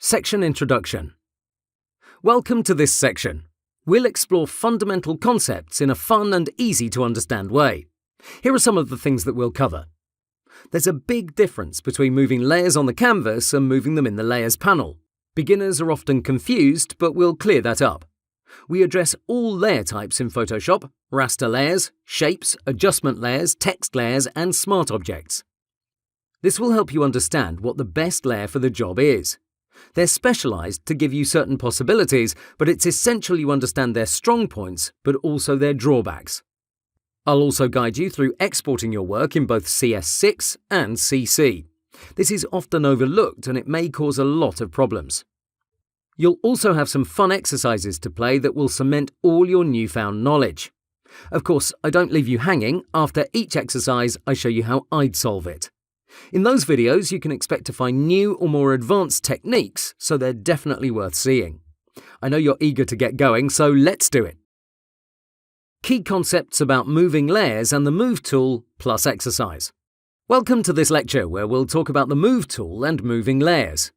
Section Introduction. Welcome to this section. We'll explore fundamental concepts in a fun and easy to understand way. Here are some of the things that we'll cover. There's a big difference between moving layers on the canvas and moving them in the Layers panel. Beginners are often confused, but we'll clear that up. We address all layer types in Photoshop: raster layers, shapes, adjustment layers, text layers, and smart objects. This will help you understand what the best layer for the job is. They're specialized to give you certain possibilities, but it's essential you understand their strong points, but also their drawbacks. I'll also guide you through exporting your work in both CS6 and CC. This is often overlooked and it may cause a lot of problems. You'll also have some fun exercises to play that will cement all your newfound knowledge. Of course, I don't leave you hanging. After each exercise, I show you how I'd solve it. In those videos, you can expect to find new or more advanced techniques, so they're definitely worth seeing. I know you're eager to get going, so let's do it. Key concepts about moving layers and the Move tool plus exercise. Welcome to this lecture where we'll talk about the Move tool and moving layers.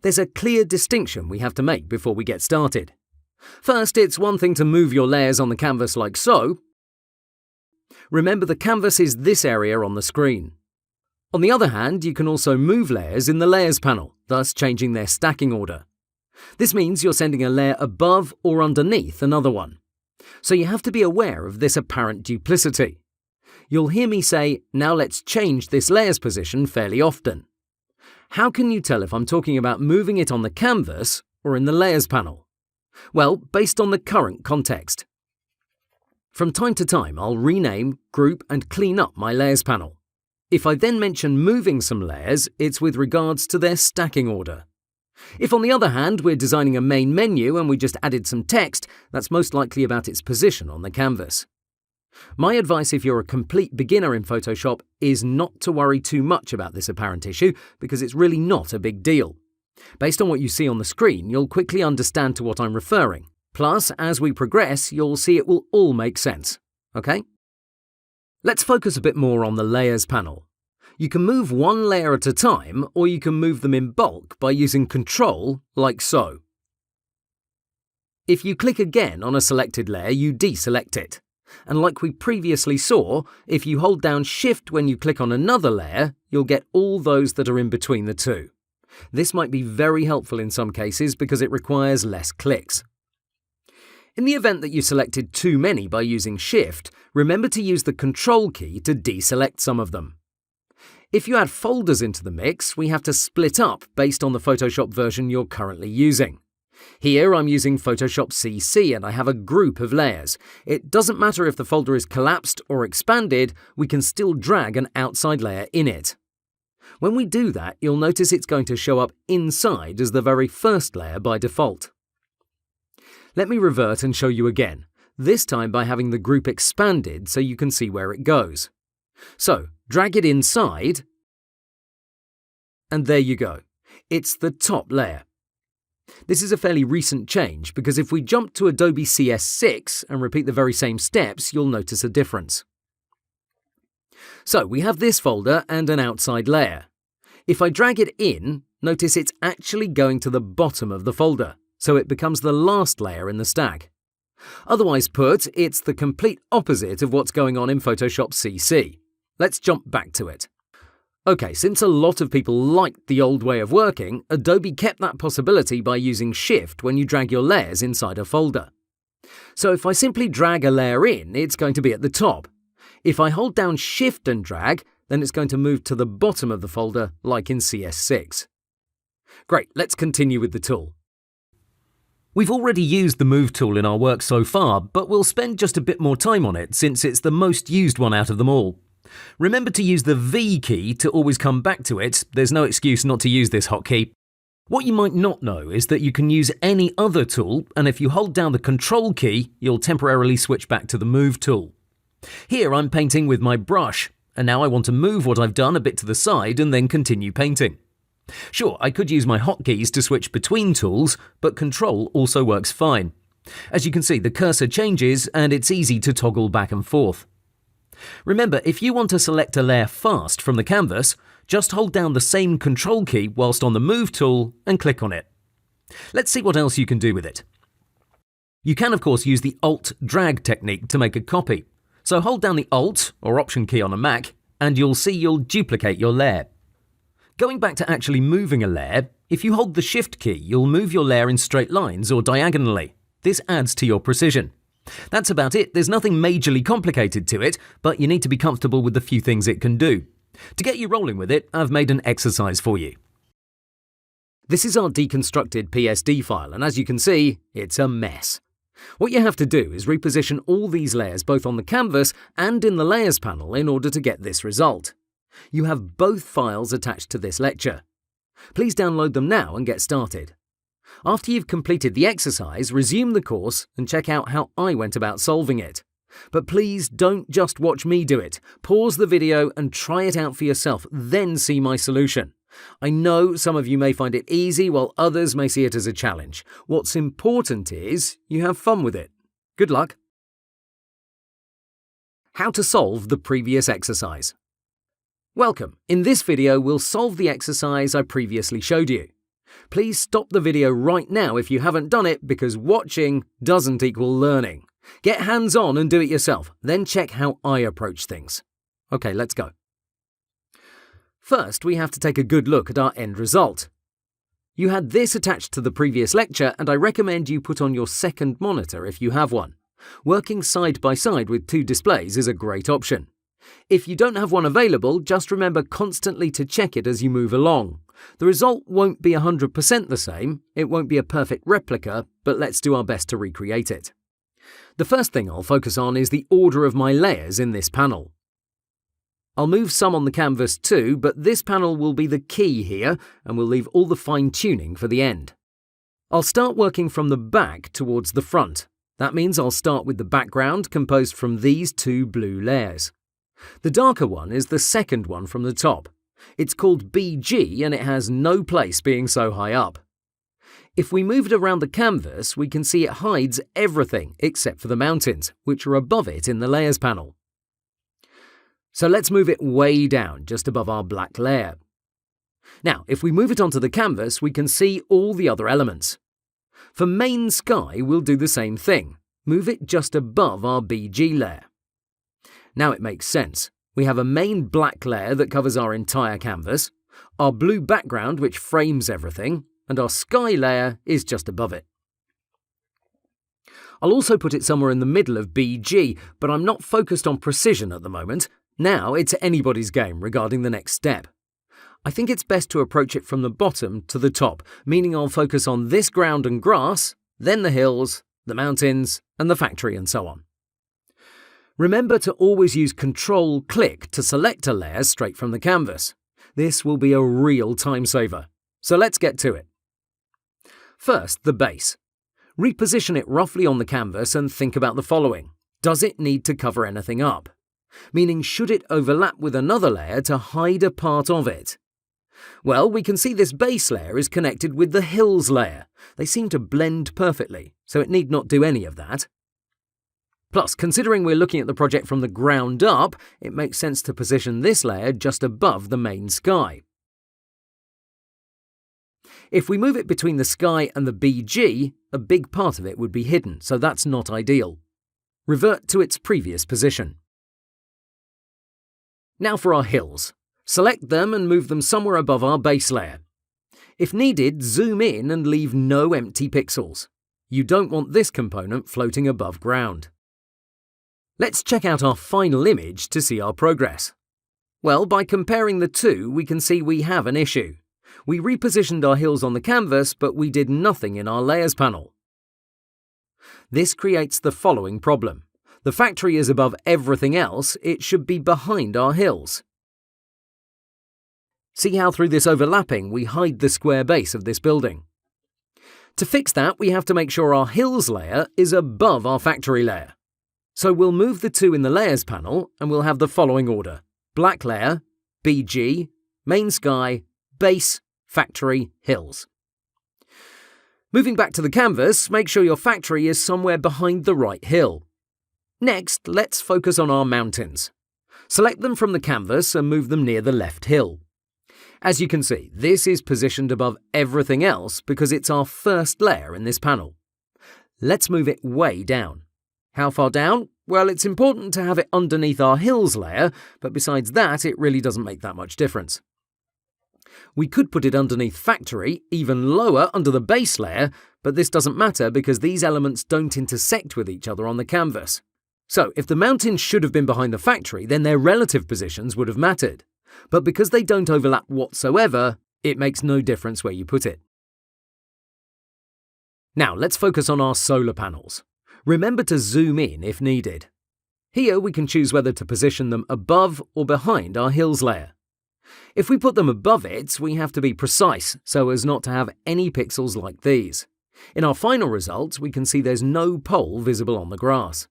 There's a clear distinction we have to make before we get started. First, it's one thing to move your layers on the canvas like so. Remember, the canvas is this area on the screen. On the other hand, you can also move layers in the Layers panel, thus changing their stacking order. This means you're sending a layer above or underneath another one. So you have to be aware of this apparent duplicity. You'll hear me say, "Now let's change this layer's position," fairly often. How can you tell if I'm talking about moving it on the canvas or in the Layers panel? Well, based on the current context. From time to time, I'll rename, group, and clean up my Layers panel. If I then mention moving some layers, it's with regards to their stacking order. If, on the other hand, we're designing a main menu and we just added some text, that's most likely about its position on the canvas. My advice if you're a complete beginner in Photoshop is not to worry too much about this apparent issue, because it's really not a big deal. Based on what you see on the screen, you'll quickly understand to what I'm referring. Plus, as we progress, you'll see it will all make sense. Okay? Let's focus a bit more on the Layers panel. You can move one layer at a time, or you can move them in bulk by using Control, like so. If you click again on a selected layer, you deselect it. And like we previously saw, if you hold down Shift when you click on another layer, you'll get all those that are in between the two. This might be very helpful in some cases because it requires less clicks. In the event that you selected too many by using Shift, remember to use the Control key to deselect some of them. If you add folders into the mix, we have to split up based on the Photoshop version you're currently using. Here I'm using Photoshop CC and I have a group of layers. It doesn't matter if the folder is collapsed or expanded, we can still drag an outside layer in it. When we do that, you'll notice it's going to show up inside as the very first layer by default. Let me revert and show you again, this time by having the group expanded so you can see where it goes. So, drag it inside, and there you go. It's the top layer. This is a fairly recent change because if we jump to Adobe CS6 and repeat the very same steps, you'll notice a difference. So, we have this folder and an outside layer. If I drag it in, notice it's actually going to the bottom of the folder, so it becomes the last layer in the stack. Otherwise put, it's the complete opposite of what's going on in Photoshop CC. Let's jump back to it. Okay, since a lot of people liked the old way of working, Adobe kept that possibility by using Shift when you drag your layers inside a folder. So if I simply drag a layer in, it's going to be at the top. If I hold down Shift and drag, then it's going to move to the bottom of the folder, like in CS6. Great, let's continue with the tool. We've already used the Move tool in our work so far, but we'll spend just a bit more time on it since it's the most used one out of them all. Remember to use the V key to always come back to it. There's no excuse not to use this hotkey. What you might not know is that you can use any other tool, and if you hold down the Control key, you'll temporarily switch back to the Move tool. Here I'm painting with my brush, and now I want to move what I've done a bit to the side and then continue painting. Sure, I could use my hotkeys to switch between tools, but Control also works fine. As you can see, the cursor changes and it's easy to toggle back and forth. Remember, if you want to select a layer fast from the canvas, just hold down the same Control key whilst on the Move tool and click on it. Let's see what else you can do with it. You can, of course, use the Alt-Drag technique to make a copy. So hold down the Alt or Option key on a Mac, and you'll see you'll duplicate your layer. Going back to actually moving a layer, if you hold the Shift key, you'll move your layer in straight lines or diagonally. This adds to your precision. That's about it. There's nothing majorly complicated to it, but you need to be comfortable with the few things it can do. To get you rolling with it, I've made an exercise for you. This is our deconstructed PSD file, and as you can see, it's a mess. What you have to do is reposition all these layers both on the canvas and in the Layers panel in order to get this result. You have both files attached to this lecture. Please download them now and get started. After you've completed the exercise, resume the course and check out how I went about solving it. But please don't just watch me do it. Pause the video and try it out for yourself, then see my solution. I know some of you may find it easy while others may see it as a challenge. What's important is you have fun with it. Good luck. How to solve the previous exercise. Welcome. In this video, we'll solve the exercise I previously showed you. Please stop the video right now if you haven't done it, because watching doesn't equal learning. Get hands-on and do it yourself, then check how I approach things. Okay, let's go. First, we have to take a good look at our end result. You had this attached to the previous lecture, and I recommend you put on your second monitor if you have one. Working side by side with two displays is a great option. If you don't have one available, just remember constantly to check it as you move along. The result won't be 100% the same, it won't be a perfect replica, but let's do our best to recreate it. The first thing I'll focus on is the order of my layers in this panel. I'll move some on the canvas too, but this panel will be the key here, and we'll leave all the fine-tuning for the end. I'll start working from the back towards the front. That means I'll start with the background composed from these two blue layers. The darker one is the second one from the top. It's called BG and it has no place being so high up. If we move it around the canvas, we can see it hides everything except for the mountains, which are above it in the Layers panel. So let's move it way down, just above our black layer. Now, if we move it onto the canvas, we can see all the other elements. For Main Sky, we'll do the same thing. Move it just above our BG layer. Now it makes sense. We have a main black layer that covers our entire canvas, our blue background which frames everything, and our sky layer is just above it. I'll also put it somewhere in the middle of BG, but I'm not focused on precision at the moment. Now it's anybody's game regarding the next step. I think it's best to approach it from the bottom to the top, meaning I'll focus on this ground and grass, then the hills, the mountains, and the factory and so on. Remember to always use Control-Click to select a layer straight from the canvas. This will be a real time saver. So let's get to it. First, the base. Reposition it roughly on the canvas and think about the following. Does it need to cover anything up? Meaning, should it overlap with another layer to hide a part of it? Well, we can see this base layer is connected with the hills layer. They seem to blend perfectly, so it need not do any of that. Plus, considering we're looking at the project from the ground up, it makes sense to position this layer just above the main sky. If we move it between the sky and the BG, a big part of it would be hidden, so that's not ideal. Revert to its previous position. Now for our hills. Select them and move them somewhere above our base layer. If needed, zoom in and leave no empty pixels. You don't want this component floating above ground. Let's check out our final image to see our progress. Well, by comparing the two, we can see we have an issue. We repositioned our hills on the canvas, but we did nothing in our Layers panel. This creates the following problem. The factory is above everything else, it should be behind our hills. See how through this overlapping we hide the square base of this building. To fix that, we have to make sure our hills layer is above our factory layer. So we'll move the two in the Layers panel and we'll have the following order. Black layer, BG, main sky, base, factory, hills. Moving back to the canvas, make sure your factory is somewhere behind the right hill. Next, let's focus on our mountains. Select them from the canvas and move them near the left hill. As you can see, this is positioned above everything else because it's our first layer in this panel. Let's move it way down. How far down? Well, it's important to have it underneath our hills layer, but besides that, it really doesn't make that much difference. We could put it underneath factory, even lower under the base layer, but this doesn't matter because these elements don't intersect with each other on the canvas. So, if the mountains should have been behind the factory, then their relative positions would have mattered. But because they don't overlap whatsoever, it makes no difference where you put it. Now, let's focus on our solar panels. Remember to zoom in if needed. Here we can choose whether to position them above or behind our hills layer. If we put them above it, we have to be precise so as not to have any pixels like these. In our final results, we can see there's no pole visible on the grass.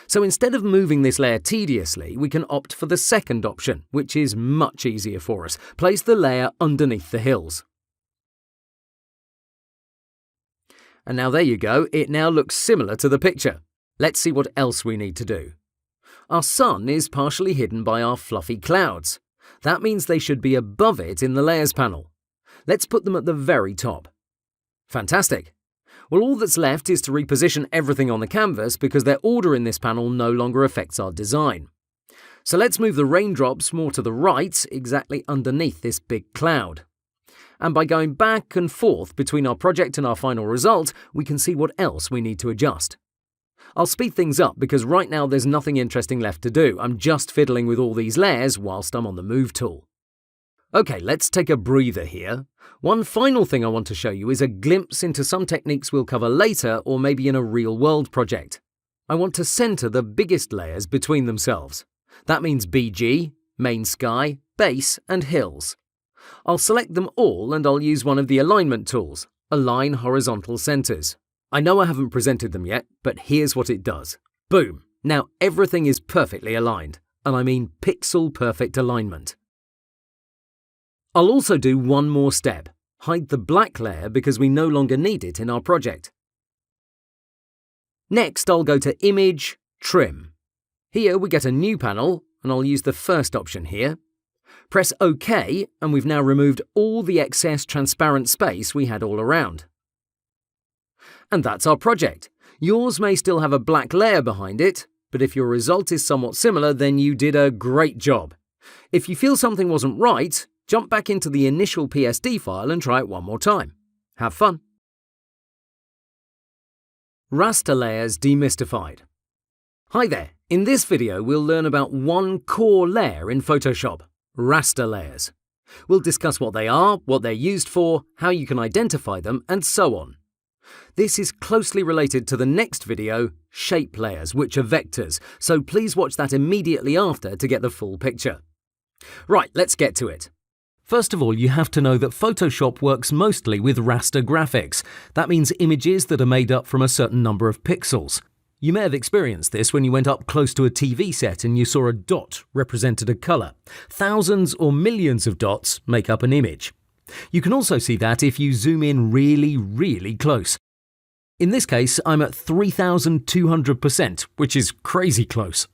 So instead of moving this layer tediously, we can opt for the second option, which is much easier for us. Place the layer underneath the hills. And now there you go, it now looks similar to the picture. Let's see what else we need to do. Our sun is partially hidden by our fluffy clouds. That means they should be above it in the layers panel. Let's put them at the very top. Fantastic. Well, all that's left is to reposition everything on the canvas because their order in this panel no longer affects our design. So let's move the raindrops more to the right, exactly underneath this big cloud. And by going back and forth between our project and our final result, we can see what else we need to adjust. I'll speed things up because right now there's nothing interesting left to do. I'm just fiddling with all these layers whilst I'm on the Move tool. Okay, let's take a breather here. One final thing I want to show you is a glimpse into some techniques we'll cover later or maybe in a real-world project. I want to center the biggest layers between themselves. That means BG, main sky, base and hills. I'll select them all and I'll use one of the alignment tools, Align Horizontal Centers. I know I haven't presented them yet, but here's what it does. Boom! Now everything is perfectly aligned, and I mean pixel-perfect alignment. I'll also do one more step, hide the black layer because we no longer need it in our project. Next, I'll go to Image, Trim. Here we get a new panel, and I'll use the first option here. Press OK, and we've now removed all the excess transparent space we had all around. And that's our project. Yours may still have a black layer behind it, but if your result is somewhat similar, then you did a great job. If you feel something wasn't right, jump back into the initial PSD file and try it one more time. Have fun! Raster layers demystified. Hi there! In this video, we'll learn about one core layer in Photoshop, raster layers. We'll discuss what they are, what they're used for, how you can identify them, and so on. This is closely related to the next video, shape layers, which are vectors, so please watch that immediately after to get the full picture. Right, let's get to it. First of all, you have to know that Photoshop works mostly with raster graphics. That means images that are made up from a certain number of pixels. You may have experienced this when you went up close to a TV set and you saw a dot represented a color. Thousands or millions of dots make up an image. You can also see that if you zoom in really, really close. In this case, I'm at 3,200%, which is crazy close.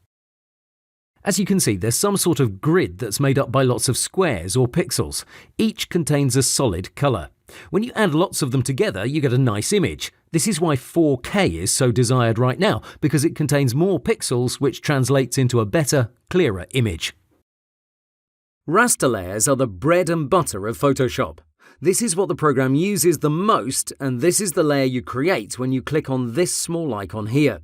As you can see, there's some sort of grid that's made up by lots of squares or pixels. Each contains a solid color. When you add lots of them together, you get a nice image. This is why 4K is so desired right now, because it contains more pixels, which translates into a better, clearer image. Raster layers are the bread and butter of Photoshop. This is what the program uses the most, and this is the layer you create when you click on this small icon here.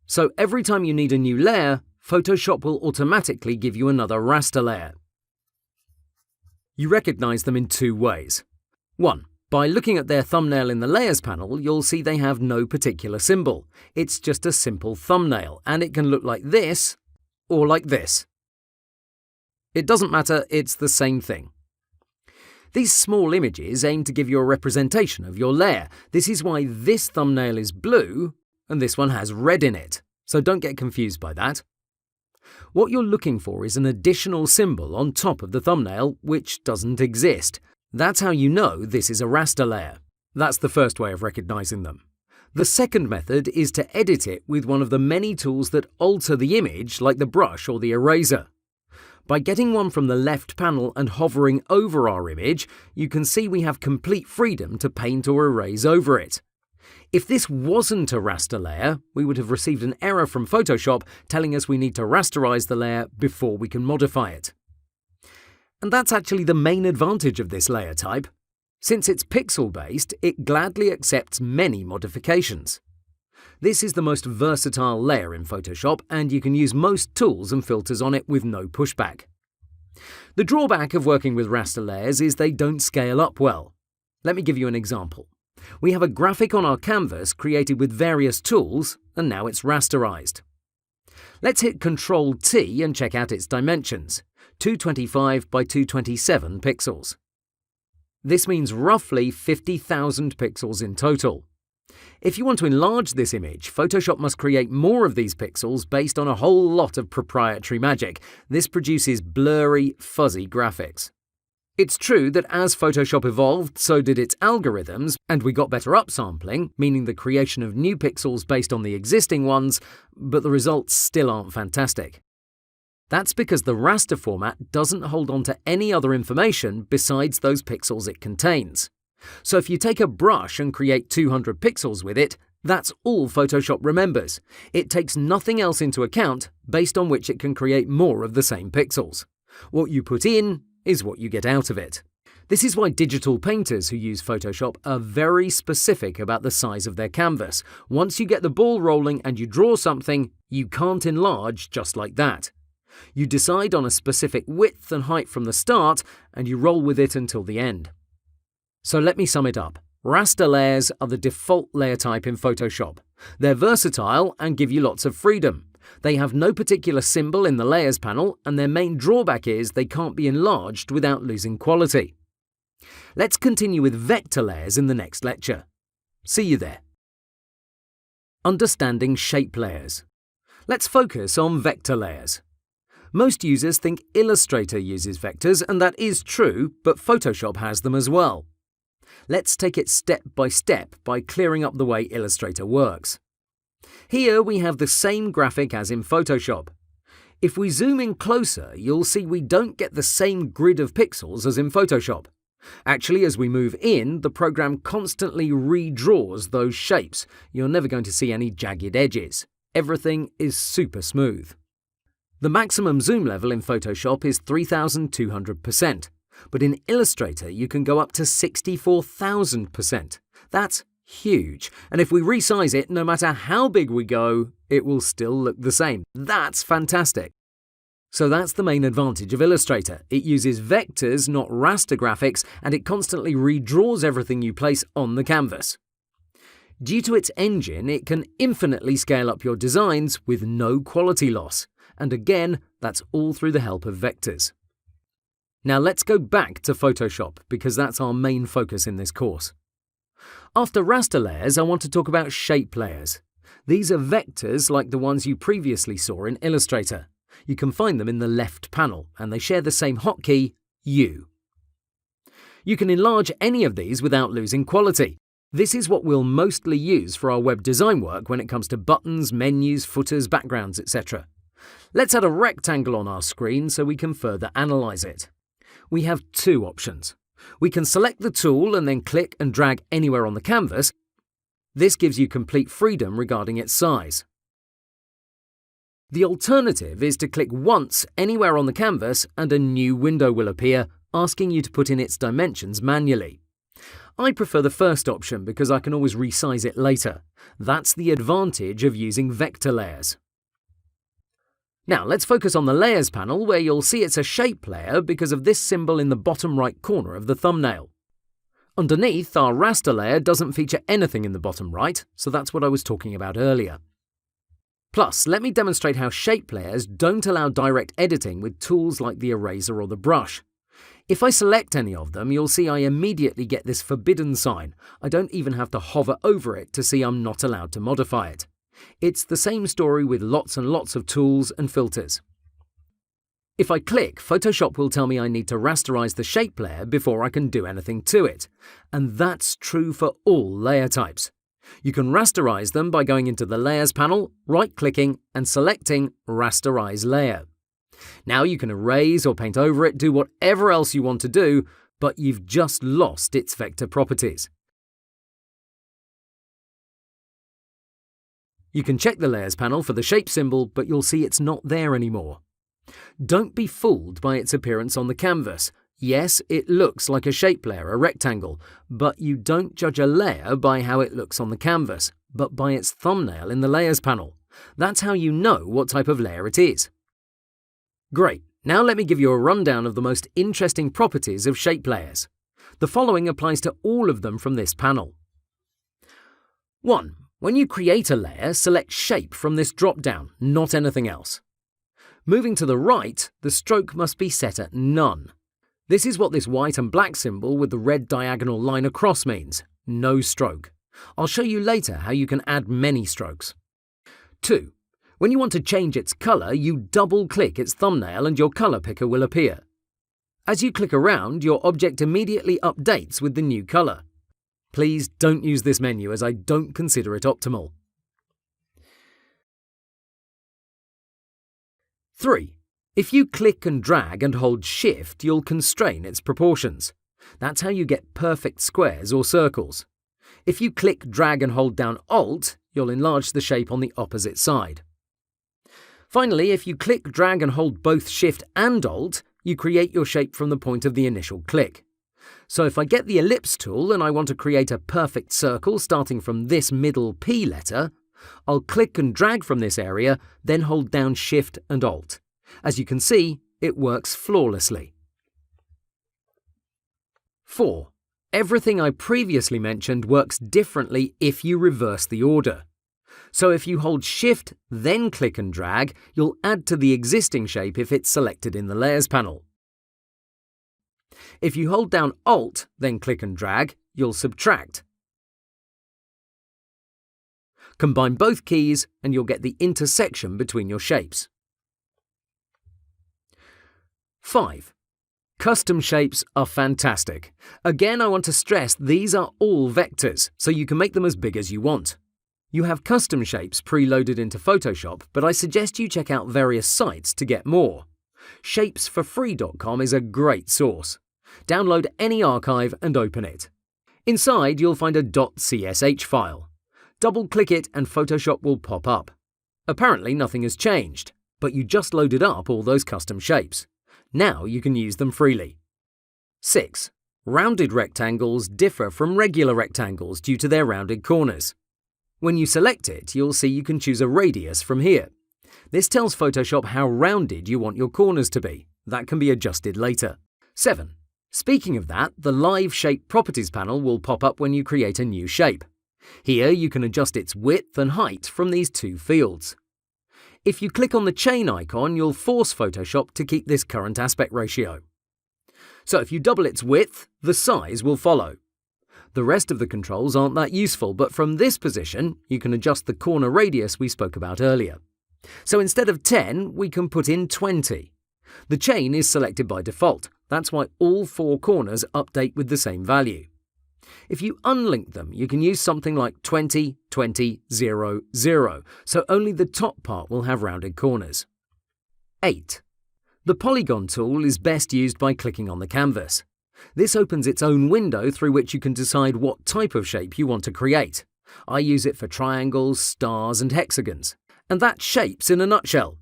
So every time you need a new layer, Photoshop will automatically give you another raster layer. You recognize them in two ways. 1. By looking at their thumbnail in the Layers panel, you'll see they have no particular symbol. It's just a simple thumbnail, and it can look like this or like this. It doesn't matter, it's the same thing. These small images aim to give you a representation of your layer. This is why this thumbnail is blue and this one has red in it, so don't get confused by that. What you're looking for is an additional symbol on top of the thumbnail, which doesn't exist. That's how you know this is a raster layer. That's the first way of recognizing them. The second method is to edit it with one of the many tools that alter the image, like the brush or the eraser. By getting one from the left panel and hovering over our image, you can see we have complete freedom to paint or erase over it. If this wasn't a raster layer, we would have received an error from Photoshop telling us we need to rasterize the layer before we can modify it. And that's actually the main advantage of this layer type. Since it's pixel-based, it gladly accepts many modifications. This is the most versatile layer in Photoshop, and you can use most tools and filters on it with no pushback. The drawback of working with raster layers is they don't scale up well. Let me give you an example. We have a graphic on our canvas created with various tools, and now it's rasterized. Let's hit Ctrl-T and check out its dimensions, 225 by 227 pixels. This means roughly 50,000 pixels in total. If you want to enlarge this image, Photoshop must create more of these pixels based on a whole lot of proprietary magic. This produces blurry, fuzzy graphics. It's true that as Photoshop evolved, so did its algorithms, and we got better upsampling, meaning the creation of new pixels based on the existing ones, but the results still aren't fantastic. That's because the raster format doesn't hold on to any other information besides those pixels it contains. So if you take a brush and create 200 pixels with it, that's all Photoshop remembers. It takes nothing else into account based on which it can create more of the same pixels. What you put in is what you get out of it. This is why digital painters who use Photoshop are very specific about the size of their canvas. Once you get the ball rolling and you draw something, you can't enlarge just like that. You decide on a specific width and height from the start, and you roll with it until the end. So let me sum it up. Raster layers are the default layer type in Photoshop. They're versatile and give you lots of freedom. They have no particular symbol in the Layers panel, and their main drawback is they can't be enlarged without losing quality. Let's continue with vector layers in the next lecture. See you there. Understanding shape layers. Let's focus on vector layers. Most users think Illustrator uses vectors, and that is true, but Photoshop has them as well. Let's take it step by clearing up the way Illustrator works. Here we have the same graphic as in Photoshop. If we zoom in closer, you'll see we don't get the same grid of pixels as in Photoshop. Actually, as we move in, the program constantly redraws those shapes. You're never going to see any jagged edges. Everything is super smooth. The maximum zoom level in Photoshop is 3200%, but in Illustrator you can go up to 64,000%. That's huge, and if we resize it, no matter how big we go, it will still look the same. That's fantastic. So that's the main advantage of Illustrator. It uses vectors, not raster graphics, and it constantly redraws everything you place on the canvas. Due to its engine, it can infinitely scale up your designs with no quality loss. And again, that's all through the help of vectors. Now let's go back to Photoshop, because that's our main focus in this course. After raster layers, I want to talk about shape layers. These are vectors like the ones you previously saw in Illustrator. You can find them in the left panel, and they share the same hotkey, U. You can enlarge any of these without losing quality. This is what we'll mostly use for our web design work when it comes to buttons, menus, footers, backgrounds, etc. Let's add a rectangle on our screen so we can further analyze it. We have two options. We can select the tool and then click and drag anywhere on the canvas. This gives you complete freedom regarding its size. The alternative is to click once anywhere on the canvas and a new window will appear, asking you to put in its dimensions manually. I prefer the first option because I can always resize it later. That's the advantage of using vector layers. Now let's focus on the Layers panel, where you'll see it's a shape layer because of this symbol in the bottom right corner of the thumbnail. Underneath, our raster layer doesn't feature anything in the bottom right, so that's what I was talking about earlier. Plus, let me demonstrate how shape layers don't allow direct editing with tools like the eraser or the brush. If I select any of them, you'll see I immediately get this forbidden sign. I don't even have to hover over it to see I'm not allowed to modify it. It's the same story with lots and lots of tools and filters. If I click, Photoshop will tell me I need to rasterize the shape layer before I can do anything to it. And that's true for all layer types. You can rasterize them by going into the Layers panel, right-clicking and selecting Rasterize Layer. Now you can erase or paint over it, do whatever else you want to do, but you've just lost its vector properties. You can check the Layers panel for the shape symbol, but you'll see it's not there anymore. Don't be fooled by its appearance on the canvas. Yes, it looks like a shape layer, a rectangle, but you don't judge a layer by how it looks on the canvas, but by its thumbnail in the Layers panel. That's how you know what type of layer it is. Great, now let me give you a rundown of the most interesting properties of shape layers. The following applies to all of them from this panel. 1. When you create a layer, select Shape from this drop-down, not anything else. Moving to the right, the stroke must be set at None. This is what this white and black symbol with the red diagonal line across means, no stroke. I'll show you later how you can add many strokes. 2. When you want to change its colour, you double-click its thumbnail and your colour picker will appear. As you click around, your object immediately updates with the new colour. Please don't use this menu as I don't consider it optimal. 3. If you click and drag and hold Shift, you'll constrain its proportions. That's how you get perfect squares or circles. If you click, drag and hold down Alt, you'll enlarge the shape on the opposite side. Finally, if you click, drag and hold both Shift and Alt, you create your shape from the point of the initial click. So if I get the ellipse tool and I want to create a perfect circle starting from this middle P letter, I'll click and drag from this area, then hold down Shift and Alt. As you can see, it works flawlessly. 4. Everything I previously mentioned works differently if you reverse the order. So if you hold Shift, then click and drag, you'll add to the existing shape if it's selected in the Layers panel. If you hold down Alt, then click and drag, you'll subtract. Combine both keys and you'll get the intersection between your shapes. 5. Custom shapes are fantastic. Again, I want to stress these are all vectors, so you can make them as big as you want. You have custom shapes preloaded into Photoshop, but I suggest you check out various sites to get more. Shapesforfree.com is a great source. Download any archive and open it. Inside, you'll find a .csh file. Double-click it and Photoshop will pop up. Apparently, nothing has changed, but you just loaded up all those custom shapes. Now you can use them freely. 6. Rounded rectangles differ from regular rectangles due to their rounded corners. When you select it, you'll see you can choose a radius from here. This tells Photoshop how rounded you want your corners to be. That can be adjusted later. 7. Speaking of that, the Live Shape Properties panel will pop up when you create a new shape. Here you can adjust its width and height from these two fields. If you click on the chain icon, you'll force Photoshop to keep this current aspect ratio. So if you double its width, the size will follow. The rest of the controls aren't that useful, but from this position, you can adjust the corner radius we spoke about earlier. So instead of 10, we can put in 20. The chain is selected by default. That's why all 4 corners update with the same value. If you unlink them, you can use something like 20, 20, 0, 0, so only the top part will have rounded corners. 8. The polygon tool is best used by clicking on the canvas. This opens its own window through which you can decide what type of shape you want to create. I use it for triangles, stars and hexagons. And that's shapes in a nutshell.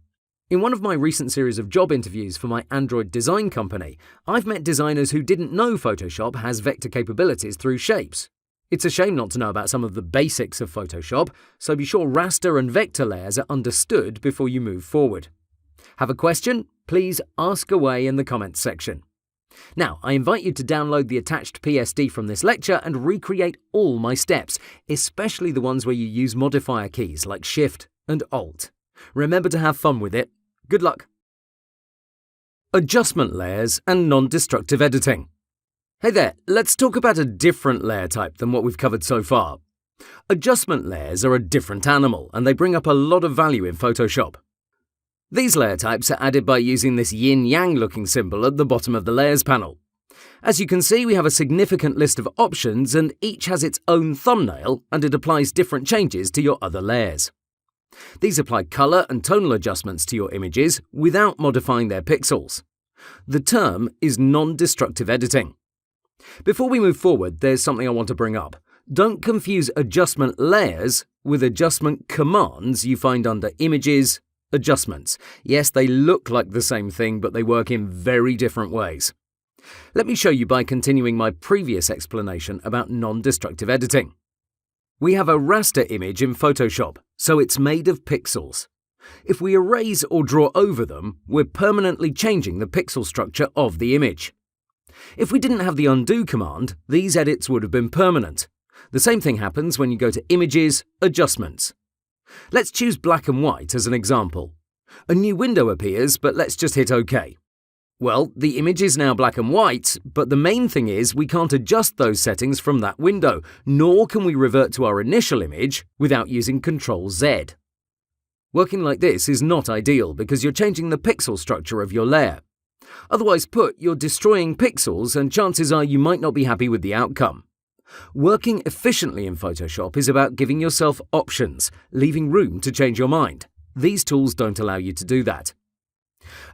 In one of my recent series of job interviews for my Android design company, I've met designers who didn't know Photoshop has vector capabilities through shapes. It's a shame not to know about some of the basics of Photoshop, so be sure raster and vector layers are understood before you move forward. Have a question? Please ask away in the comments section. Now, I invite you to download the attached PSD from this lecture and recreate all my steps, especially the ones where you use modifier keys like Shift and Alt. Remember to have fun with it. Good luck. Adjustment layers and non-destructive editing. Hey there, let's talk about a different layer type than what we've covered so far. Adjustment layers are a different animal, and they bring up a lot of value in Photoshop. These layer types are added by using this yin-yang looking symbol at the bottom of the Layers panel. As you can see, we have a significant list of options, and each has its own thumbnail, and it applies different changes to your other layers. These apply color and tonal adjustments to your images without modifying their pixels. The term is non-destructive editing. Before we move forward, there's something I want to bring up. Don't confuse adjustment layers with adjustment commands you find under Images, Adjustments. Yes, they look like the same thing, but they work in very different ways. Let me show you by continuing my previous explanation about non-destructive editing. We have a raster image in Photoshop, so it's made of pixels. If we erase or draw over them, we're permanently changing the pixel structure of the image. If we didn't have the undo command, these edits would have been permanent. The same thing happens when you go to Images, Adjustments. Let's choose black and white as an example. A new window appears, but let's just hit OK. Well, the image is now black and white, but the main thing is we can't adjust those settings from that window, nor can we revert to our initial image without using Ctrl-Z. Working like this is not ideal because you're changing the pixel structure of your layer. Otherwise put, you're destroying pixels and chances are you might not be happy with the outcome. Working efficiently in Photoshop is about giving yourself options, leaving room to change your mind. These tools don't allow you to do that.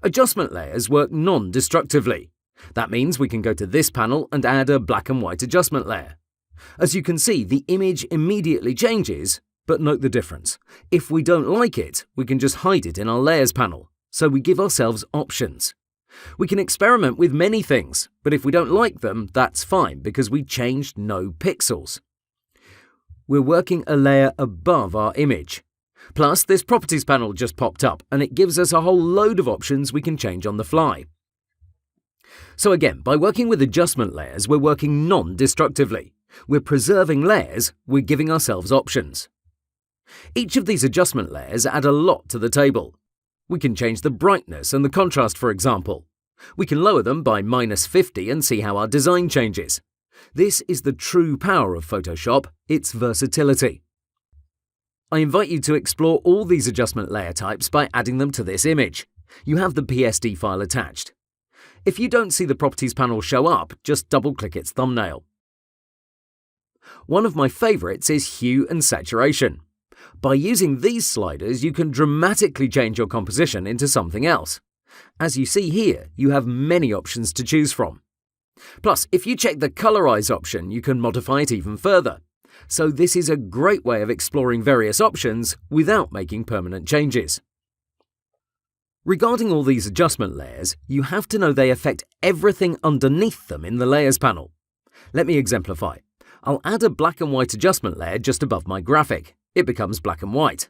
Adjustment layers work non-destructively. That means we can go to this panel and add a black and white adjustment layer. As you can see, the image immediately changes, but note the difference. If we don't like it, we can just hide it in our Layers panel, so we give ourselves options. We can experiment with many things, but if we don't like them, that's fine because we changed no pixels. We're working a layer above our image. Plus, this Properties panel just popped up, and it gives us a whole load of options we can change on the fly. So again, by working with adjustment layers, we're working non-destructively. We're preserving layers, we're giving ourselves options. Each of these adjustment layers add a lot to the table. We can change the brightness and the contrast, for example. We can lower them by -50 and see how our design changes. This is the true power of Photoshop, its versatility. I invite you to explore all these adjustment layer types by adding them to this image. You have the PSD file attached. If you don't see the Properties panel show up, just double-click its thumbnail. One of my favorites is hue and saturation. By using these sliders, you can dramatically change your composition into something else. As you see here, you have many options to choose from. Plus, if you check the Colorize option, you can modify it even further. So this is a great way of exploring various options without making permanent changes. Regarding all these adjustment layers, you have to know they affect everything underneath them in the Layers panel. Let me exemplify. I'll add a black and white adjustment layer just above my graphic. It becomes black and white.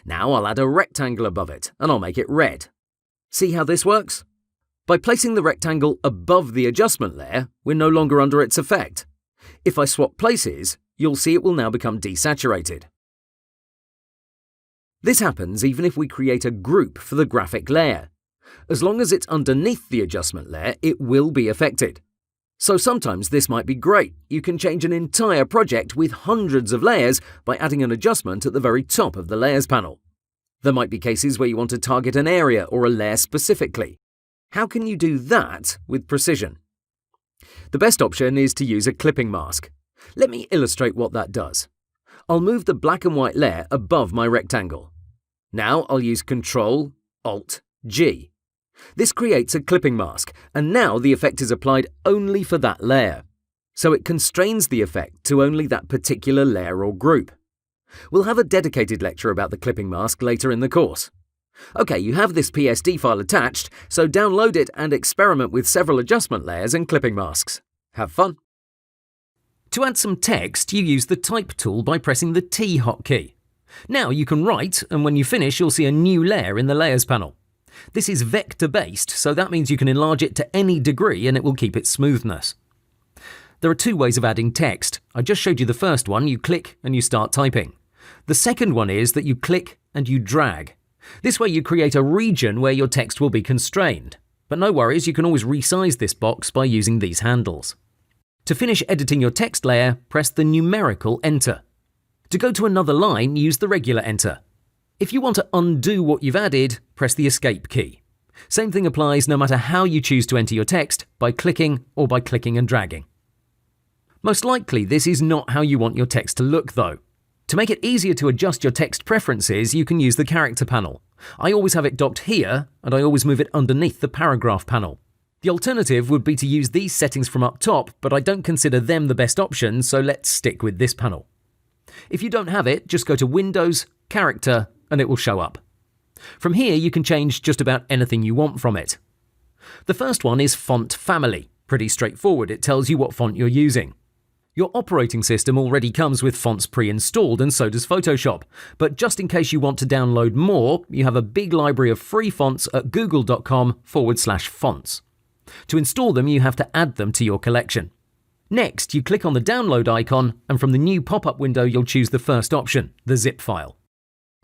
Now I'll add a rectangle above it, and I'll make it red. See how this works? By placing the rectangle above the adjustment layer, we're no longer under its effect. If I swap places, you'll see it will now become desaturated. This happens even if we create a group for the graphic layer. As long as it's underneath the adjustment layer, it will be affected. So sometimes this might be great. You can change an entire project with hundreds of layers by adding an adjustment at the very top of the Layers panel. There might be cases where you want to target an area or a layer specifically. How can you do that with precision? The best option is to use a clipping mask. Let me illustrate what that does. I'll move the black and white layer above my rectangle. Now I'll use Ctrl-Alt-G. This creates a clipping mask, and now the effect is applied only for that layer. So it constrains the effect to only that particular layer or group. We'll have a dedicated lecture about the clipping mask later in the course. Okay, you have this PSD file attached, so download it and experiment with several adjustment layers and clipping masks. Have fun! To add some text, you use the Type tool by pressing the T hotkey. Now you can write, and when you finish, you'll see a new layer in the Layers panel. This is vector-based, so that means you can enlarge it to any degree and it will keep its smoothness. There are two ways of adding text. I just showed you the first one. You click and you start typing. The second one is that you click and you drag. This way you create a region where your text will be constrained. But no worries, you can always resize this box by using these handles. To finish editing your text layer, press the numerical Enter. To go to another line, use the regular Enter. If you want to undo what you've added, press the Escape key. Same thing applies no matter how you choose to enter your text, by clicking or by clicking and dragging. Most likely, this is not how you want your text to look though. To make it easier to adjust your text preferences, you can use the character panel. I always have it docked here, and I always move it underneath the paragraph panel. The alternative would be to use these settings from up top, but I don't consider them the best option, so let's stick with this panel. If you don't have it, just go to Windows, Character, and it will show up. From here, you can change just about anything you want from it. The first one is Font Family. Pretty straightforward, it tells you what font you're using. Your operating system already comes with fonts pre-installed, and so does Photoshop. But just in case you want to download more, you have a big library of free fonts at google.com/fonts. To install them, you have to add them to your collection. Next, you click on the download icon, and from the new pop-up window, you'll choose the first option, the zip file.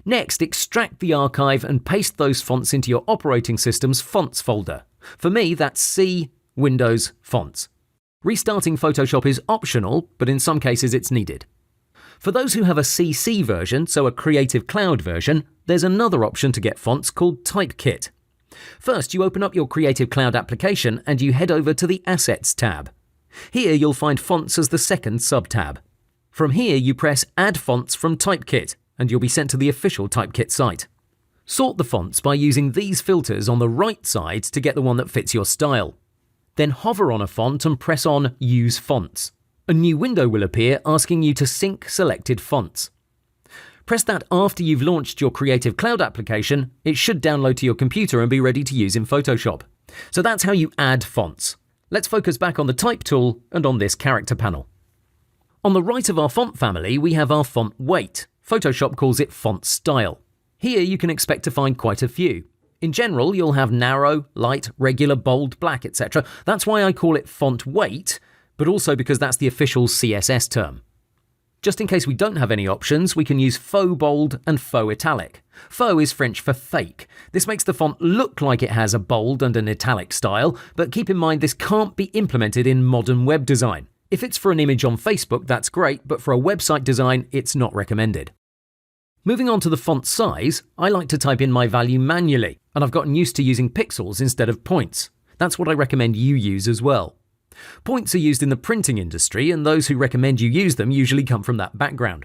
Next, extract the archive and paste those fonts into your operating system's fonts folder. For me, that's C, Windows, Fonts. Restarting Photoshop is optional, but in some cases it's needed. For those who have a CC version, so a Creative Cloud version, there's another option to get fonts called Typekit. First, you open up your Creative Cloud application and you head over to the Assets tab. Here you'll find Fonts as the second sub-tab. From here you press Add Fonts from Typekit and you'll be sent to the official Typekit site. Sort the fonts by using these filters on the right side to get the one that fits your style. Then hover on a font and press on Use Fonts. A new window will appear asking you to sync selected fonts. Press that after you've launched your Creative Cloud application. It should download to your computer and be ready to use in Photoshop. So that's how you add fonts. Let's focus back on the Type tool and on this character panel. On the right of our font family, we have our font weight. Photoshop calls it font style. Here you can expect to find quite a few. In general, you'll have narrow, light, regular, bold, black, etc. That's why I call it font weight, but also because that's the official CSS term. Just in case we don't have any options, we can use faux bold and faux italic. Faux is French for fake. This makes the font look like it has a bold and an italic style, but keep in mind this can't be implemented in modern web design. If it's for an image on Facebook, that's great, but for a website design, it's not recommended. Moving on to the font size, I like to type in my value manually, and I've gotten used to using pixels instead of points. That's what I recommend you use as well. Points are used in the printing industry, and those who recommend you use them usually come from that background.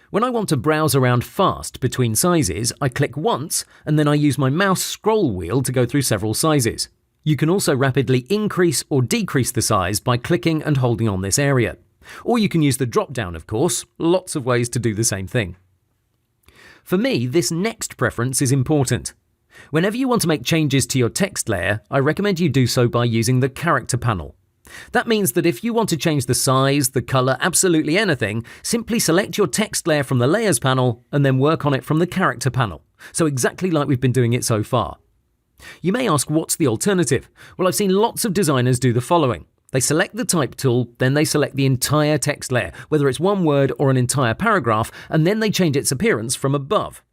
When I want to browse around fast between sizes, I click once, and then I use my mouse scroll wheel to go through several sizes. You can also rapidly increase or decrease the size by clicking and holding on this area. Or you can use the drop-down, of course. Lots of ways to do the same thing. For me, this next preference is important. Whenever you want to make changes to your text layer, I recommend you do so by using the character panel. That means that if you want to change the size, the color, absolutely anything, simply select your text layer from the layers panel and then work on it from the character panel. So exactly like we've been doing it so far. You may ask, what's the alternative? Well, I've seen lots of designers do the following. They select the type tool, then they select the entire text layer, whether it's one word or an entire paragraph, and then they change its appearance from above.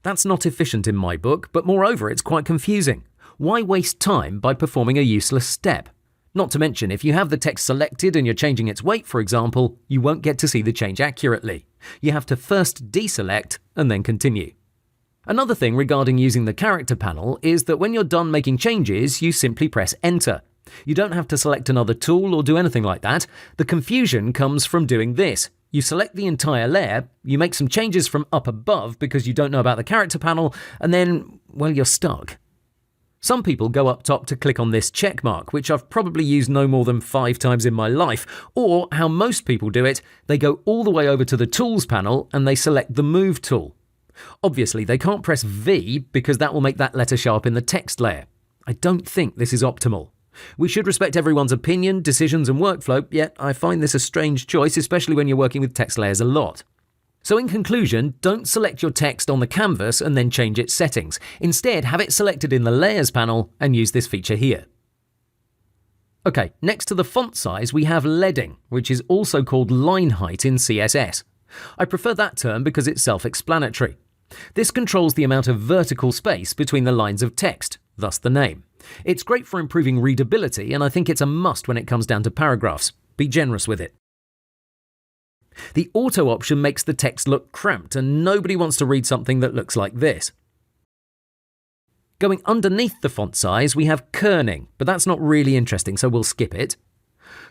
That's not efficient in my book, but moreover, it's quite confusing. Why waste time by performing a useless step? Not to mention, if you have the text selected and you're changing its weight, for example, you won't get to see the change accurately. You have to first deselect and then continue. Another thing regarding using the character panel is that when you're done making changes, you simply press Enter. You don't have to select another tool or do anything like that. The confusion comes from doing this. You select the entire layer, you make some changes from up above because you don't know about the character panel, and then, well, you're stuck. Some people go up top to click on this check mark, which I've probably used no more than 5 times in my life, or how most people do it, they go all the way over to the Tools panel and they select the Move tool. Obviously, they can't press V because that will make that letter show up in the text layer. I don't think this is optimal. We should respect everyone's opinion, decisions and workflow, yet I find this a strange choice, especially when you're working with text layers a lot. So in conclusion, don't select your text on the canvas and then change its settings. Instead, have it selected in the Layers panel and use this feature here. Okay, next to the font size, we have leading, which is also called line height in CSS. I prefer that term because it's self-explanatory. This controls the amount of vertical space between the lines of text, thus the name. It's great for improving readability, and I think it's a must when it comes down to paragraphs. Be generous with it. The auto option makes the text look cramped, and nobody wants to read something that looks like this. Going underneath the font size, we have kerning, but that's not really interesting, so we'll skip it.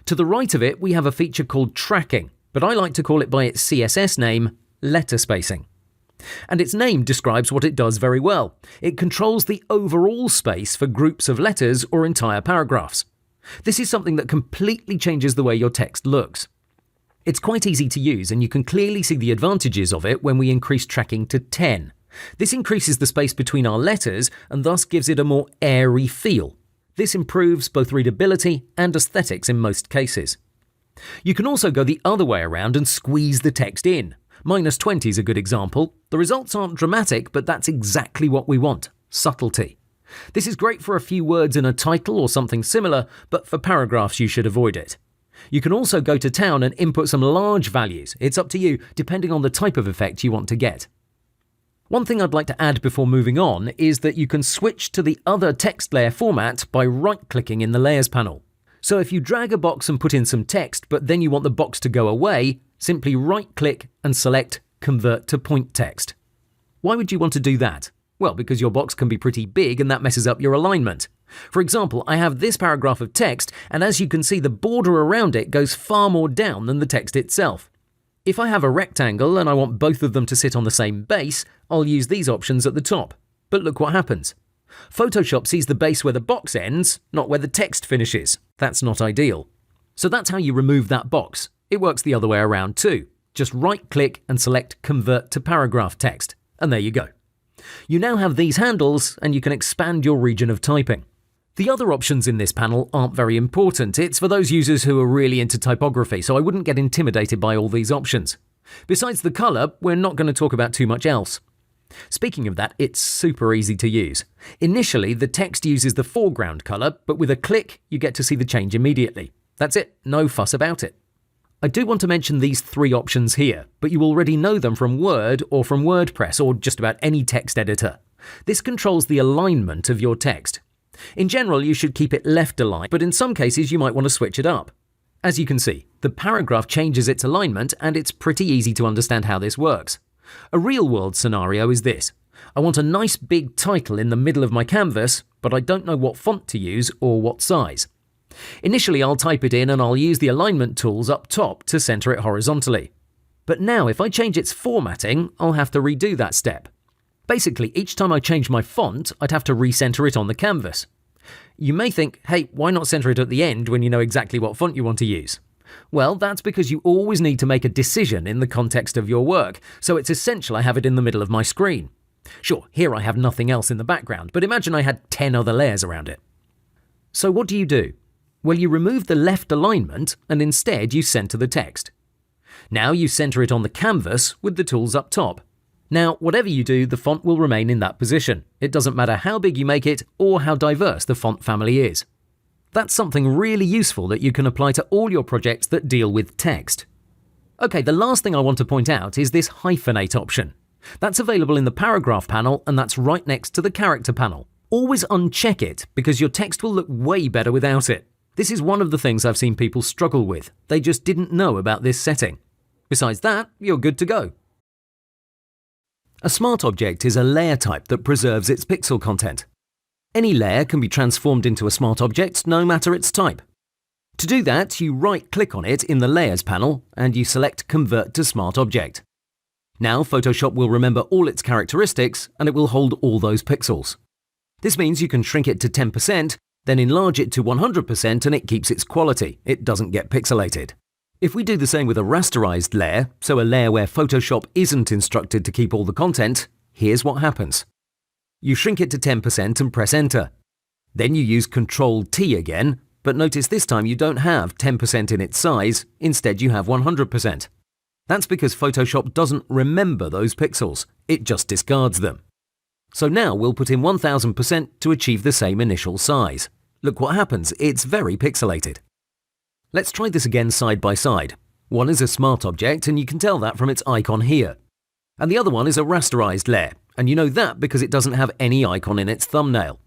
To the right of it, we have a feature called tracking. but I like to call it by its CSS name, letter spacing. And its name describes what it does very well. It controls the overall space for groups of letters or entire paragraphs. This is something that completely changes the way your text looks. It's quite easy to use, and you can clearly see the advantages of it when we increase tracking to 10. This increases the space between our letters and thus gives it a more airy feel. This improves both readability and aesthetics in most cases. You can also go the other way around and squeeze the text in. -20 is a good example. The results aren't dramatic, but that's exactly what we want: subtlety. This is great for a few words in a title or something similar, but for paragraphs you should avoid it. You can also go to town and input some large values. It's up to you, depending on the type of effect you want to get. One thing I'd like to add before moving on is that you can switch to the other text layer format by right-clicking in the Layers panel. So if you drag a box and put in some text, but then you want the box to go away, simply right-click and select Convert to Point Text. Why would you want to do that? Well, because your box can be pretty big and that messes up your alignment. For example, I have this paragraph of text, and as you can see, the border around it goes far more down than the text itself. If I have a rectangle and I want both of them to sit on the same base, I'll use these options at the top. But look what happens. Photoshop sees the base where the box ends, not where the text finishes. That's not ideal. So that's how you remove that box. It works the other way around too. Just right-click and select Convert to Paragraph Text, and there you go. You now have these handles, and you can expand your region of typing. The other options in this panel aren't very important. It's for those users who are really into typography, so I wouldn't get intimidated by all these options. Besides the color, we're not going to talk about too much else. Speaking of that, it's super easy to use. Initially, the text uses the foreground color, but with a click, you get to see the change immediately. That's it, no fuss about it. I do want to mention these three options here, but you already know them from Word or from WordPress or just about any text editor. This controls the alignment of your text. In general, you should keep it left aligned, but in some cases you might want to switch it up. As you can see, the paragraph changes its alignment, and it's pretty easy to understand how this works. A real-world scenario is this. I want a nice big title in the middle of my canvas, but I don't know what font to use or what size. Initially, I'll type it in and I'll use the alignment tools up top to center it horizontally. But now, if I change its formatting, I'll have to redo that step. Basically, each time I change my font, I'd have to recenter it on the canvas. You may think, hey, why not center it at the end when you know exactly what font you want to use? Well, that's because you always need to make a decision in the context of your work, so it's essential I have it in the middle of my screen. Sure, here I have nothing else in the background, but imagine I had 10 other layers around it. So what do? Well, you remove the left alignment and instead you center the text. Now you center it on the canvas with the tools up top. Now, whatever you do, the font will remain in that position. It doesn't matter how big you make it or how diverse the font family is. That's something really useful that you can apply to all your projects that deal with text. Okay, the last thing I want to point out is this hyphenate option. That's available in the paragraph panel, and that's right next to the character panel. Always uncheck it because your text will look way better without it. This is one of the things I've seen people struggle with. They just didn't know about this setting. Besides that, you're good to go. A smart object is a layer type that preserves its pixel content. Any layer can be transformed into a smart object, no matter its type. To do that, you right-click on it in the Layers panel and you select Convert to Smart Object. Now Photoshop will remember all its characteristics and it will hold all those pixels. This means you can shrink it to 10%, then enlarge it to 100% and it keeps its quality. It doesn't get pixelated. If we do the same with a rasterized layer, so a layer where Photoshop isn't instructed to keep all the content, here's what happens. You shrink it to 10% and press Enter. Then you use Ctrl-T again, but notice this time you don't have 10% in its size, instead you have 100%. That's because Photoshop doesn't remember those pixels, it just discards them. So now we'll put in 1000% to achieve the same initial size. Look what happens, it's very pixelated. Let's try this again side by side. One is a smart object, and you can tell that from its icon here. And the other one is a rasterized layer, and you know that because it doesn't have any icon in its thumbnail.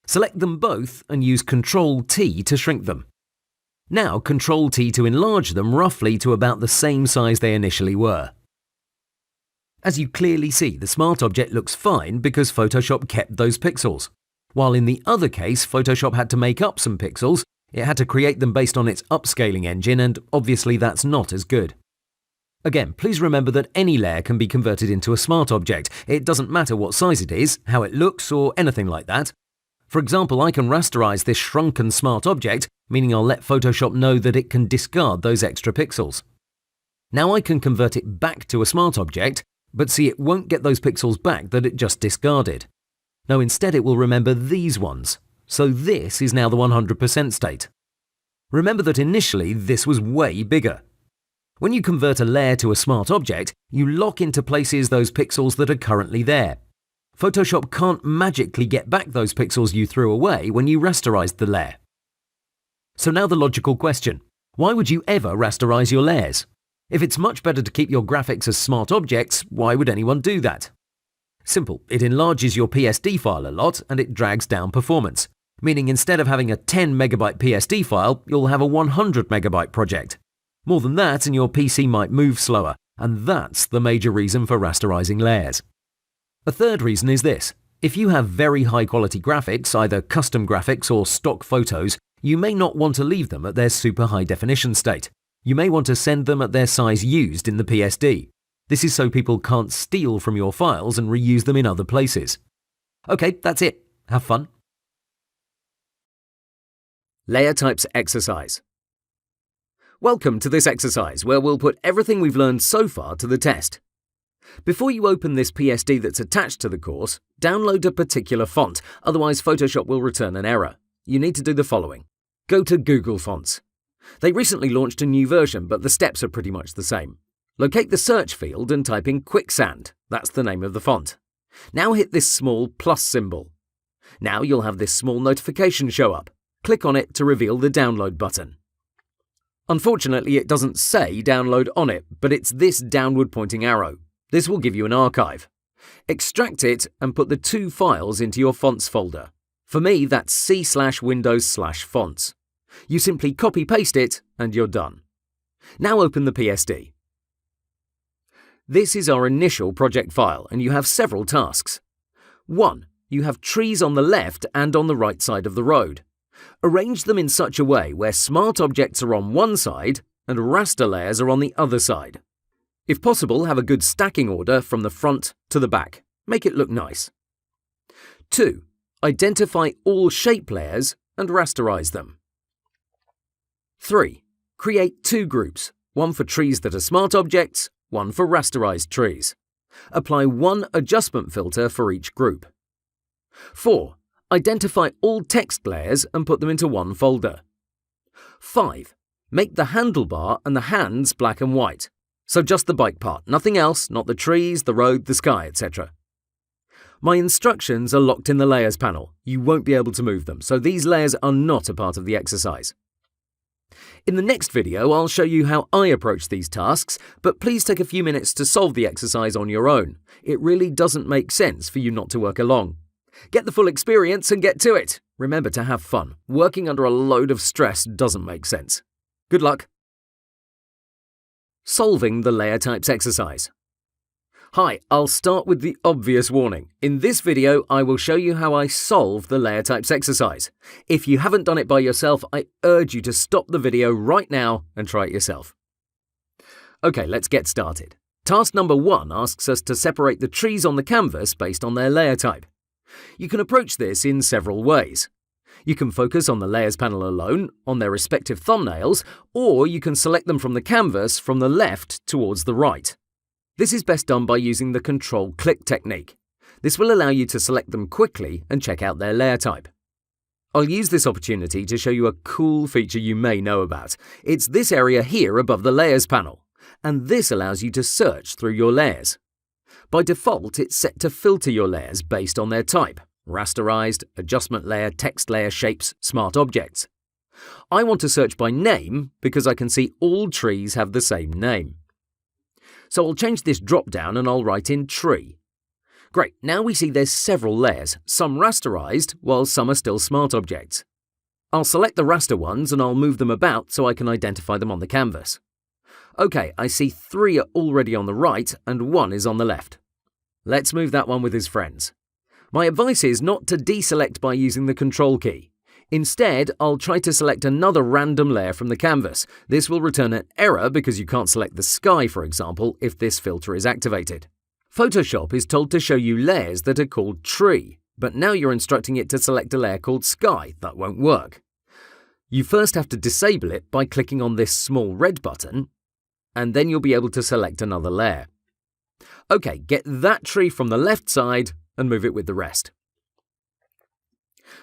Select them both and use Ctrl-T to shrink them. Now Ctrl-T to enlarge them roughly to about the same size they initially were. As you clearly see, the smart object looks fine because Photoshop kept those pixels. While in the other case, Photoshop had to make up some pixels. It had to create them based on its upscaling engine, and obviously that's not as good. Again, please remember that any layer can be converted into a smart object. It doesn't matter what size it is, how it looks, or anything like that. For example, I can rasterize this shrunken smart object, meaning I'll let Photoshop know that it can discard those extra pixels. Now I can convert it back to a smart object, but see, it won't get those pixels back that it just discarded. No, instead it will remember these ones. So this is now the 100% state. Remember that initially this was way bigger. When you convert a layer to a smart object, you lock into places those pixels that are currently there. Photoshop can't magically get back those pixels you threw away when you rasterized the layer. So now the logical question: why would you ever rasterize your layers? If it's much better to keep your graphics as smart objects, why would anyone do that? Simple, it enlarges your PSD file a lot and it drags down performance, meaning instead of having a 10 megabyte PSD file, you'll have a 100 megabyte project. More than that and your PC might move slower, and that's the major reason for rasterizing layers. A third reason is this: if you have very high quality graphics, either custom graphics or stock photos, you may not want to leave them at their super high definition state. You may want to send them at their size used in the PSD. This is so people can't steal from your files and reuse them in other places. Okay, that's it. Have fun. Layer Types Exercise. Welcome to this exercise where we'll put everything we've learned so far to the test. Before you open this PSD that's attached to the course, download a particular font, otherwise Photoshop will return an error. You need to do the following. Go to Google Fonts. They recently launched a new version, but the steps are pretty much the same. Locate the search field and type in Quicksand. That's the name of the font. Now hit this small plus symbol. Now you'll have this small notification show up. Click on it to reveal the download button. Unfortunately, it doesn't say download on it, but it's this downward pointing arrow. This will give you an archive. Extract it and put the two files into your fonts folder. For me, that's C/Windows/fonts. You simply copy-paste it and you're done. Now open the PSD. This is our initial project file and you have several tasks. 1. You have trees on the left and on the right side of the road. Arrange them in such a way where smart objects are on one side and raster layers are on the other side. If possible, have a good stacking order from the front to the back. Make it look nice. 2. Identify all shape layers and rasterize them. 3. Create two groups, one for trees that are smart objects, one for rasterized trees. Apply one adjustment filter for each group. 4. Identify all text layers and put them into one folder. 5. Make the handlebar and the hands black and white. So just the bike part, nothing else, not the trees, the road, the sky, etc. My instructions are locked in the Layers panel. You won't be able to move them, so these layers are not a part of the exercise. In the next video, I'll show you how I approach these tasks, but please take a few minutes to solve the exercise on your own. It really doesn't make sense for you not to work along. Get the full experience and get to it. Remember to have fun. Working under a load of stress doesn't make sense. Good luck. Solving the layer types exercise. Hi, I'll start with the obvious warning. In this video, I will show you how I solve the layer types exercise. If you haven't done it by yourself, I urge you to stop the video right now and try it yourself. Okay, let's get started. Task number 1 asks us to separate the trees on the canvas based on their layer type. You can approach this in several ways. You can focus on the Layers panel alone, on their respective thumbnails, or you can select them from the canvas from the left towards the right. This is best done by using the Control-Click technique. This will allow you to select them quickly and check out their layer type. I'll use this opportunity to show you a cool feature you may know about. It's this area here above the Layers panel, and this allows you to search through your layers. By default, it's set to filter your layers based on their type: rasterized, adjustment layer, text layer, shapes, smart objects. I want to search by name because I can see all trees have the same name. So I'll change this drop-down and I'll write in tree. Great, now we see there's several layers, some rasterized while some are still smart objects. I'll select the raster ones and I'll move them about so I can identify them on the canvas. Okay, I see 3 are already on the right and 1 is on the left. Let's move that one with his friends. My advice is not to deselect by using the Control key. Instead, I'll try to select another random layer from the canvas. This will return an error because you can't select the sky, for example, if this filter is activated. Photoshop is told to show you layers that are called tree, but now you're instructing it to select a layer called sky. That won't work. You first have to disable it by clicking on this small red button, and then you'll be able to select another layer. Okay, get that tree from the left side and move it with the rest.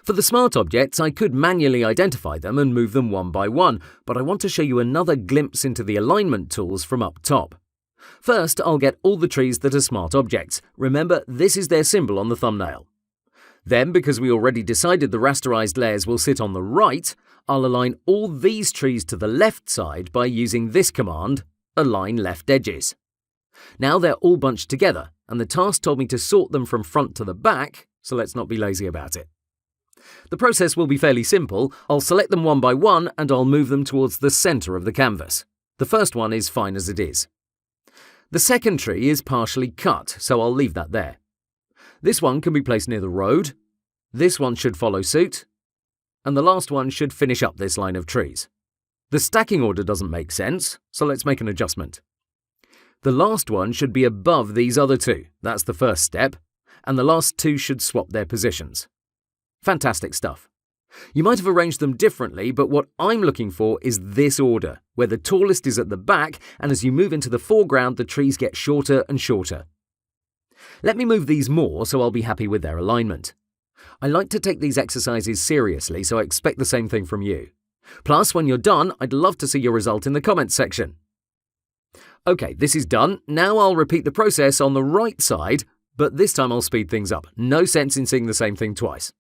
For the smart objects, I could manually identify them and move them one by one, but I want to show you another glimpse into the alignment tools from up top. First, I'll get all the trees that are smart objects. Remember, this is their symbol on the thumbnail. Then, because we already decided the rasterized layers will sit on the right, I'll align all these trees to the left side by using this command, align left edges. Now they're all bunched together, and the task told me to sort them from front to the back, so let's not be lazy about it. The process will be fairly simple. I'll select them one by one and I'll move them towards the center of the canvas. The first one is fine as it is. The second tree is partially cut, so I'll leave that there. This one can be placed near the road, this one should follow suit, and the last one should finish up this line of trees. The stacking order doesn't make sense, so let's make an adjustment. The last one should be above these other two, that's the first step, and the last two should swap their positions. Fantastic stuff. You might have arranged them differently, but what I'm looking for is this order, where the tallest is at the back, and as you move into the foreground, the trees get shorter and shorter. Let me move these more so I'll be happy with their alignment. I like to take these exercises seriously, so I expect the same thing from you. Plus, when you're done, I'd love to see your result in the comments section. Okay, this is done. Now I'll repeat the process on the right side, but this time I'll speed things up. No sense in seeing the same thing twice.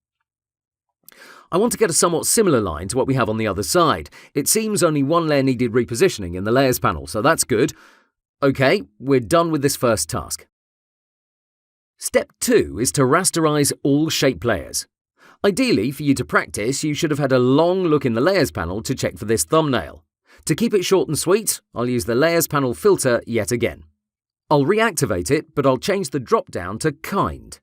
I want to get a somewhat similar line to what we have on the other side. It seems only one layer needed repositioning in the layers panel, so that's good. Okay, we're done with this first task. Step 2 is to rasterize all shape layers. Ideally, for you to practice, you should have had a long look in the layers panel to check for this thumbnail. To keep it short and sweet, I'll use the layers panel filter yet again. I'll reactivate it, but I'll change the drop-down to kind.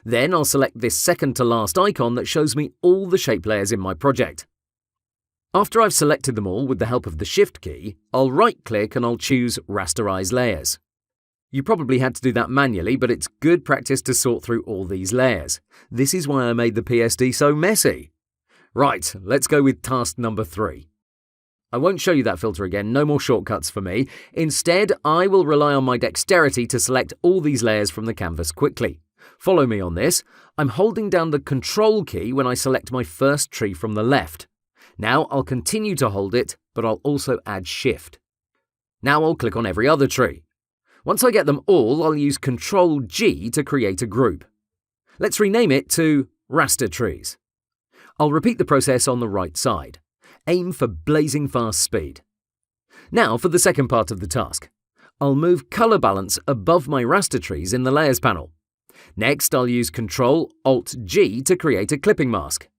Then I'll select this second to last icon that shows me all the shape layers in my project. After I've selected them all with the help of the Shift key, I'll right-click and I'll choose Rasterize Layers. You probably had to do that manually, but it's good practice to sort through all these layers. This is why I made the PSD so messy. Right, let's go with task number 3. I won't show you that filter again, no more shortcuts for me. Instead, I will rely on my dexterity to select all these layers from the canvas quickly. Follow me on this. I'm holding down the Control key when I select my first tree from the left. Now I'll continue to hold it, but I'll also add Shift. Now I'll click on every other tree. Once I get them all, I'll use Control G to create a group. Let's rename it to Raster Trees. I'll repeat the process on the right side. Aim for blazing fast speed. Now for the second part of the task. I'll move Color Balance above my raster trees in the Layers panel. Next, I'll use Ctrl-Alt-G to create a clipping mask.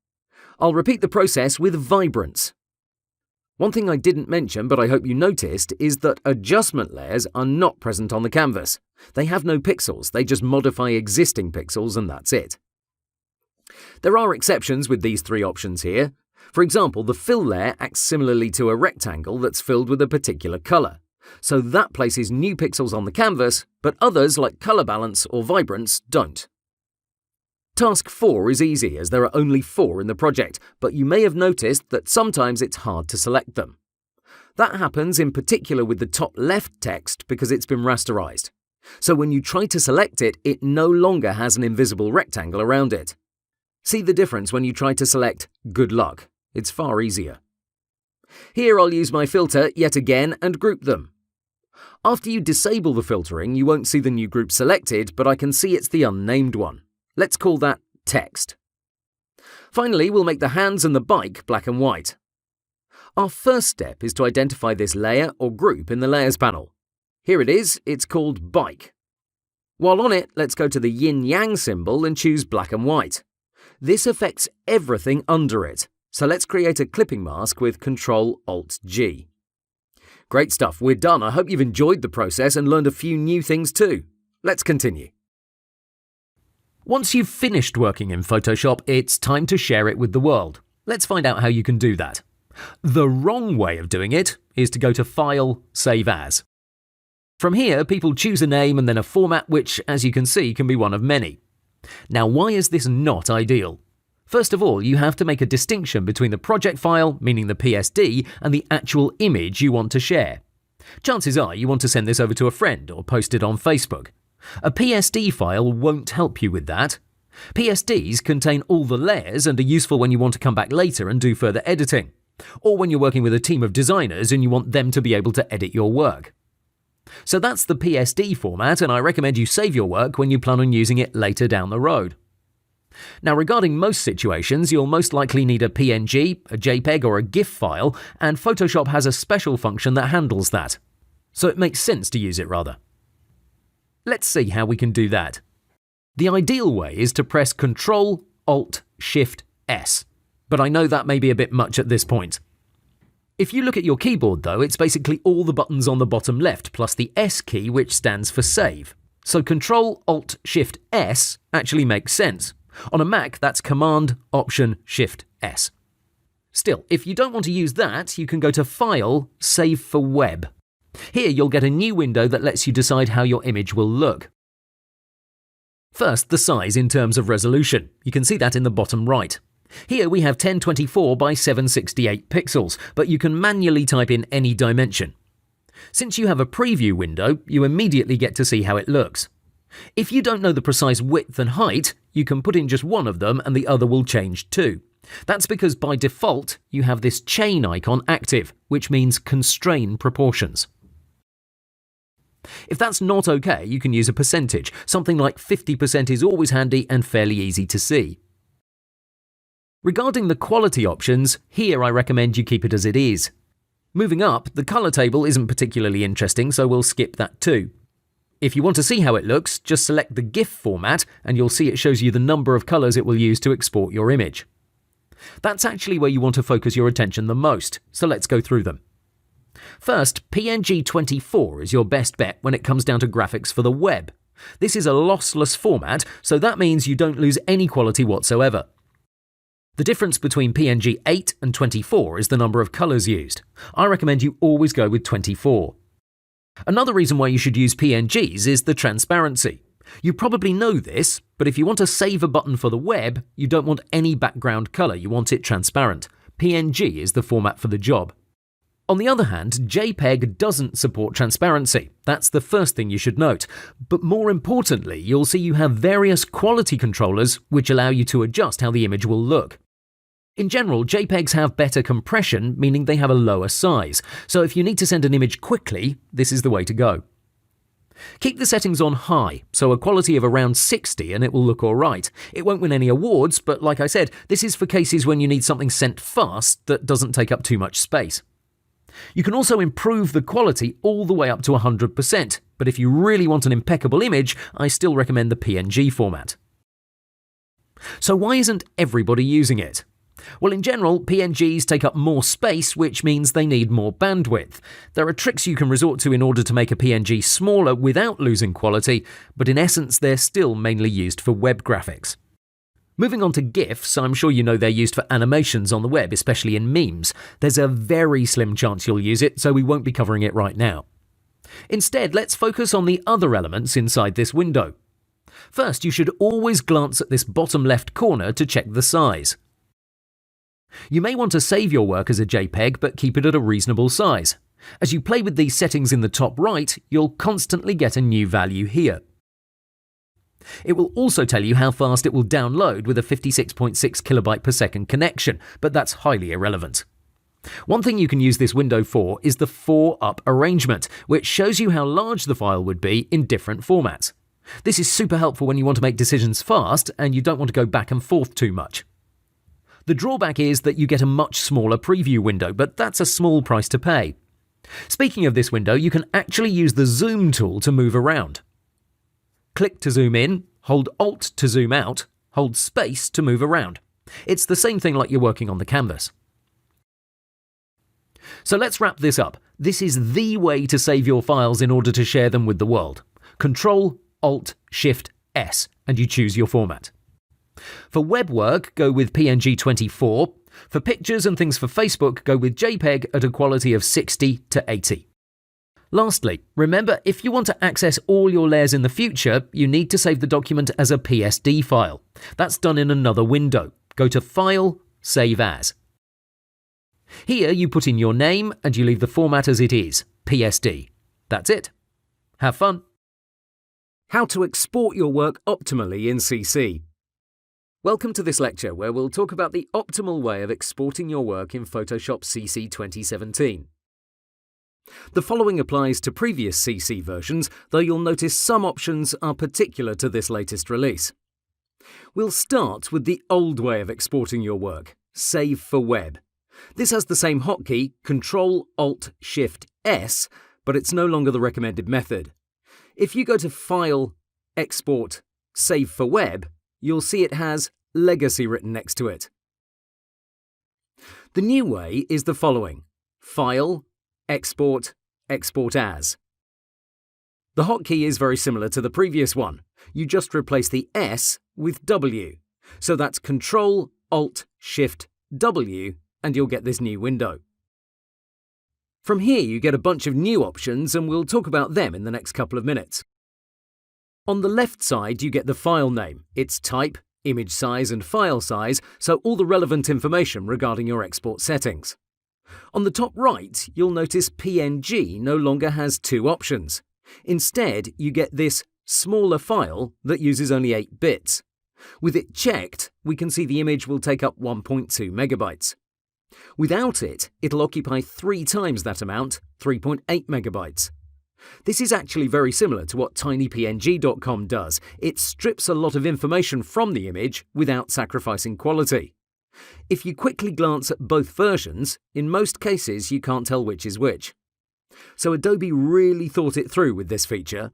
I'll repeat the process with Vibrance. One thing I didn't mention, but I hope you noticed, is that adjustment layers are not present on the canvas. They have no pixels, they just modify existing pixels and that's it. There are exceptions with these 3 options here. For example, the fill layer acts similarly to a rectangle that's filled with a particular color. So that places new pixels on the canvas, but others like Color Balance or Vibrance don't. Task 4 is easy as there are only 4 in the project, but you may have noticed that sometimes it's hard to select them. That happens in particular with the top left text because it's been rasterized. So when you try to select it, it no longer has an invisible rectangle around it. See the difference when you try to select Good Luck. It's far easier. Here I'll use my filter yet again and group them. After you disable the filtering, you won't see the new group selected, but I can see it's the unnamed one. Let's call that Text. Finally, we'll make the hands and the bike black and white. Our first step is to identify this layer or group in the Layers panel. Here it is, it's called Bike. While on it, let's go to the yin-yang symbol and choose black and white. This affects everything under it, so let's create a clipping mask with Ctrl-Alt-G. Great stuff, we're done. I hope you've enjoyed the process and learned a few new things too. Let's continue. Once you've finished working in Photoshop, it's time to share it with the world. Let's find out how you can do that. The wrong way of doing it is to go to File, Save As. From here, people choose a name and then a format which, as you can see, can be one of many. Now, why is this not ideal? First of all, you have to make a distinction between the project file, meaning the PSD, and the actual image you want to share. Chances are you want to send this over to a friend or post it on Facebook. A PSD file won't help you with that. PSDs contain all the layers and are useful when you want to come back later and do further editing, or when you're working with a team of designers and you want them to be able to edit your work. So that's the PSD format, and I recommend you save your work when you plan on using it later down the road. Now, regarding most situations, you'll most likely need a PNG, a JPEG or a GIF file, and Photoshop has a special function that handles that. So it makes sense to use it rather. Let's see how we can do that. The ideal way is to press Ctrl, Alt, Shift, S, but I know that may be a bit much at this point. If you look at your keyboard though, it's basically all the buttons on the bottom left plus the S key, which stands for Save. So Ctrl, Alt, Shift, S actually makes sense. On a Mac, that's Command, Option, Shift, S. Still, if you don't want to use that, you can go to File, Save for Web. Here you'll get a new window that lets you decide how your image will look. First, the size in terms of resolution. You can see that in the bottom right. Here we have 1024 by 768 pixels, but you can manually type in any dimension. Since you have a preview window, you immediately get to see how it looks. If you don't know the precise width and height, you can put in just one of them and the other will change too. That's because by default, you have this chain icon active, which means constrain proportions. If that's not okay, you can use a percentage. Something like 50% is always handy and fairly easy to see. Regarding the quality options, here I recommend you keep it as it is. Moving up, the color table isn't particularly interesting, so we'll skip that too. If you want to see how it looks, just select the GIF format and you'll see it shows you the number of colors it will use to export your image. That's actually where you want to focus your attention the most, so let's go through them. First, PNG 24 is your best bet when it comes down to graphics for the web. This is a lossless format, so that means you don't lose any quality whatsoever. The difference between PNG 8 and 24 is the number of colors used. I recommend you always go with 24. Another reason why you should use PNGs is the transparency. You probably know this, but if you want to save a button for the web, you don't want any background color, you want it transparent. PNG is the format for the job. On the other hand, JPEG doesn't support transparency. That's the first thing you should note. But more importantly, you'll see you have various quality controllers which allow you to adjust how the image will look. In general, JPEGs have better compression, meaning they have a lower size. So if you need to send an image quickly, this is the way to go. Keep the settings on high, so a quality of around 60 and it will look alright. It won't win any awards, but like I said, this is for cases when you need something sent fast that doesn't take up too much space. You can also improve the quality all the way up to 100%, but if you really want an impeccable image, I still recommend the PNG format. So why isn't everybody using it? Well, in general, PNGs take up more space, which means they need more bandwidth. There are tricks you can resort to in order to make a PNG smaller without losing quality, but in essence, they're still mainly used for web graphics. Moving on to GIFs, I'm sure you know they're used for animations on the web, especially in memes. There's a very slim chance you'll use it, so we won't be covering it right now. Instead, let's focus on the other elements inside this window. First, you should always glance at this bottom left corner to check the size. You may want to save your work as a JPEG, but keep it at a reasonable size. As you play with these settings in the top right, you'll constantly get a new value here. It will also tell you how fast it will download with a 56.6 kilobyte per second connection, but that's highly irrelevant. One thing you can use this window for is the 4-up arrangement, which shows you how large the file would be in different formats. This is super helpful when you want to make decisions fast and you don't want to go back and forth too much. The drawback is that you get a much smaller preview window, but that's a small price to pay. Speaking of this window, you can actually use the zoom tool to move around. Click to zoom in, hold Alt to zoom out, hold space to move around. It's the same thing like you're working on the canvas. So let's wrap this up. This is the way to save your files in order to share them with the world. Ctrl, Alt, Shift, S, and you choose your format. For web work, go with PNG 24. For pictures and things for Facebook, go with JPEG at a quality of 60 to 80. Lastly, remember, if you want to access all your layers in the future, you need to save the document as a PSD file. That's done in another window. Go to File, Save As. Here you put in your name and you leave the format as it is, PSD. That's it. Have fun. How to export your work optimally in CC. Welcome to this lecture where we'll talk about the optimal way of exporting your work in Photoshop CC 2017. The following applies to previous CC versions, though you'll notice some options are particular to this latest release. We'll start with the old way of exporting your work, Save for Web. This has the same hotkey, Ctrl-Alt-Shift-S, but it's no longer the recommended method. If you go to File, Export, Save for Web, you'll see it has Legacy written next to it. The new way is the following: File, Export, Export As. The hotkey is very similar to the previous one. You just replace the S with W. So that's Ctrl-Alt-Shift-W and you'll get this new window. From here you get a bunch of new options and we'll talk about them in the next couple of minutes. On the left side you get the file name, its type, image size and file size, so all the relevant information regarding your export settings. On the top right, you'll notice PNG no longer has two options. Instead, you get this smaller file that uses only 8 bits. With it checked, we can see the image will take up 1.2 megabytes. Without it, it'll occupy 3 times that amount, 3.8 megabytes. This is actually very similar to what tinypng.com does. It strips a lot of information from the image without sacrificing quality. If you quickly glance at both versions, in most cases you can't tell which is which. So Adobe really thought it through with this feature.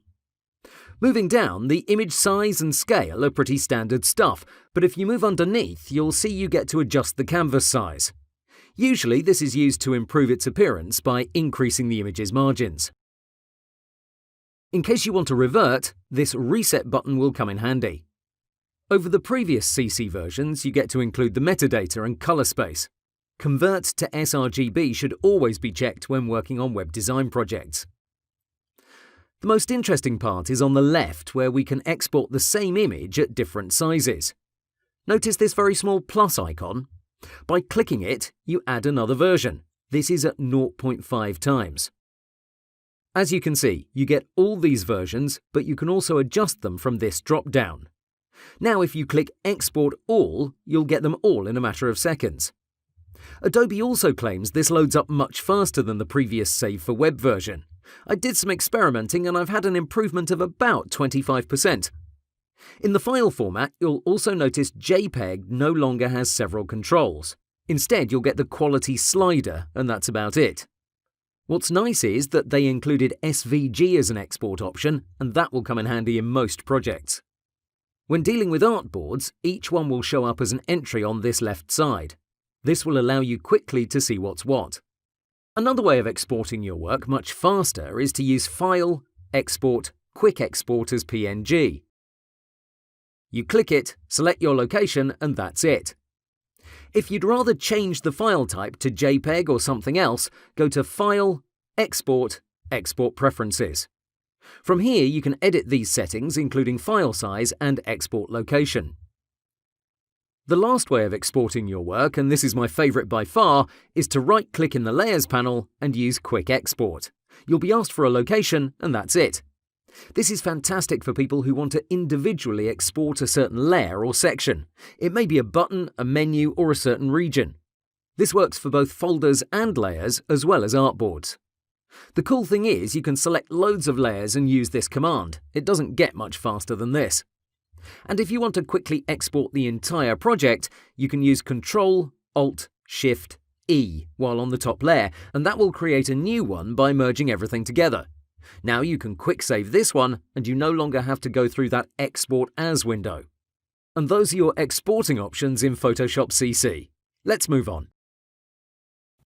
Moving down, the image size and scale are pretty standard stuff, but if you move underneath, you'll see you get to adjust the canvas size. Usually this is used to improve its appearance by increasing the image's margins. In case you want to revert, this reset button will come in handy. Over the previous CC versions, you get to include the metadata and color space. Convert to sRGB should always be checked when working on web design projects. The most interesting part is on the left, where we can export the same image at different sizes. Notice this very small plus icon? By clicking it, you add another version. This is at 0.5 times. As you can see, you get all these versions, but you can also adjust them from this drop-down. Now if you click Export All, you'll get them all in a matter of seconds. Adobe also claims this loads up much faster than the previous Save for Web version. I did some experimenting and I've had an improvement of about 25%. In the file format, you'll also notice JPEG no longer has several controls. Instead, you'll get the quality slider, and that's about it. What's nice is that they included SVG as an export option, and that will come in handy in most projects. When dealing with artboards, each one will show up as an entry on this left side. This will allow you quickly to see what's what. Another way of exporting your work much faster is to use File, Export, Quick Export as PNG. You click it, select your location, and that's it. If you'd rather change the file type to JPEG or something else, go to File, Export, Export Preferences. From here, you can edit these settings, including file size and export location. The last way of exporting your work, and this is my favourite by far, is to right-click in the Layers panel and use Quick Export. You'll be asked for a location, and that's it. This is fantastic for people who want to individually export a certain layer or section. It may be a button, a menu, or a certain region. This works for both folders and layers, as well as artboards. The cool thing is you can select loads of layers and use this command. It doesn't get much faster than this. And if you want to quickly export the entire project, you can use Ctrl-Alt-Shift-E while on the top layer, and that will create a new one by merging everything together. Now you can quick save this one, and you no longer have to go through that Export As window. And those are your exporting options in Photoshop CC. Let's move on.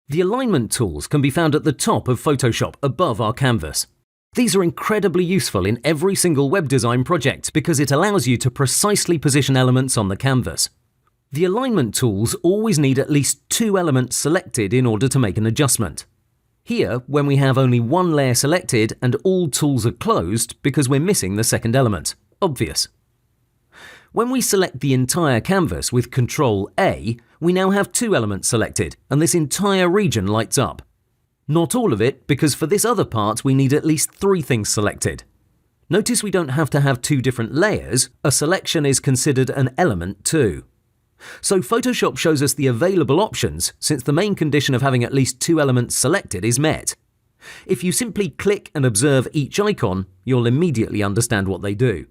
The alignment tools can be found at the top of Photoshop above our canvas. These are incredibly useful in every single web design project because it allows you to precisely position elements on the canvas. The alignment tools always need at least 2 elements selected in order to make an adjustment. Here, when we have only one layer selected and all tools are closed because we're missing the second element. Obvious. When we select the entire canvas with Ctrl A, we now have 2 elements selected, and this entire region lights up. Not all of it, because for this other part we need at least 3 things selected. Notice we don't have to have 2 different layers, a selection is considered an element too. So Photoshop shows us the available options since the main condition of having at least 2 elements selected is met. If you simply click and observe each icon, you'll immediately understand what they do.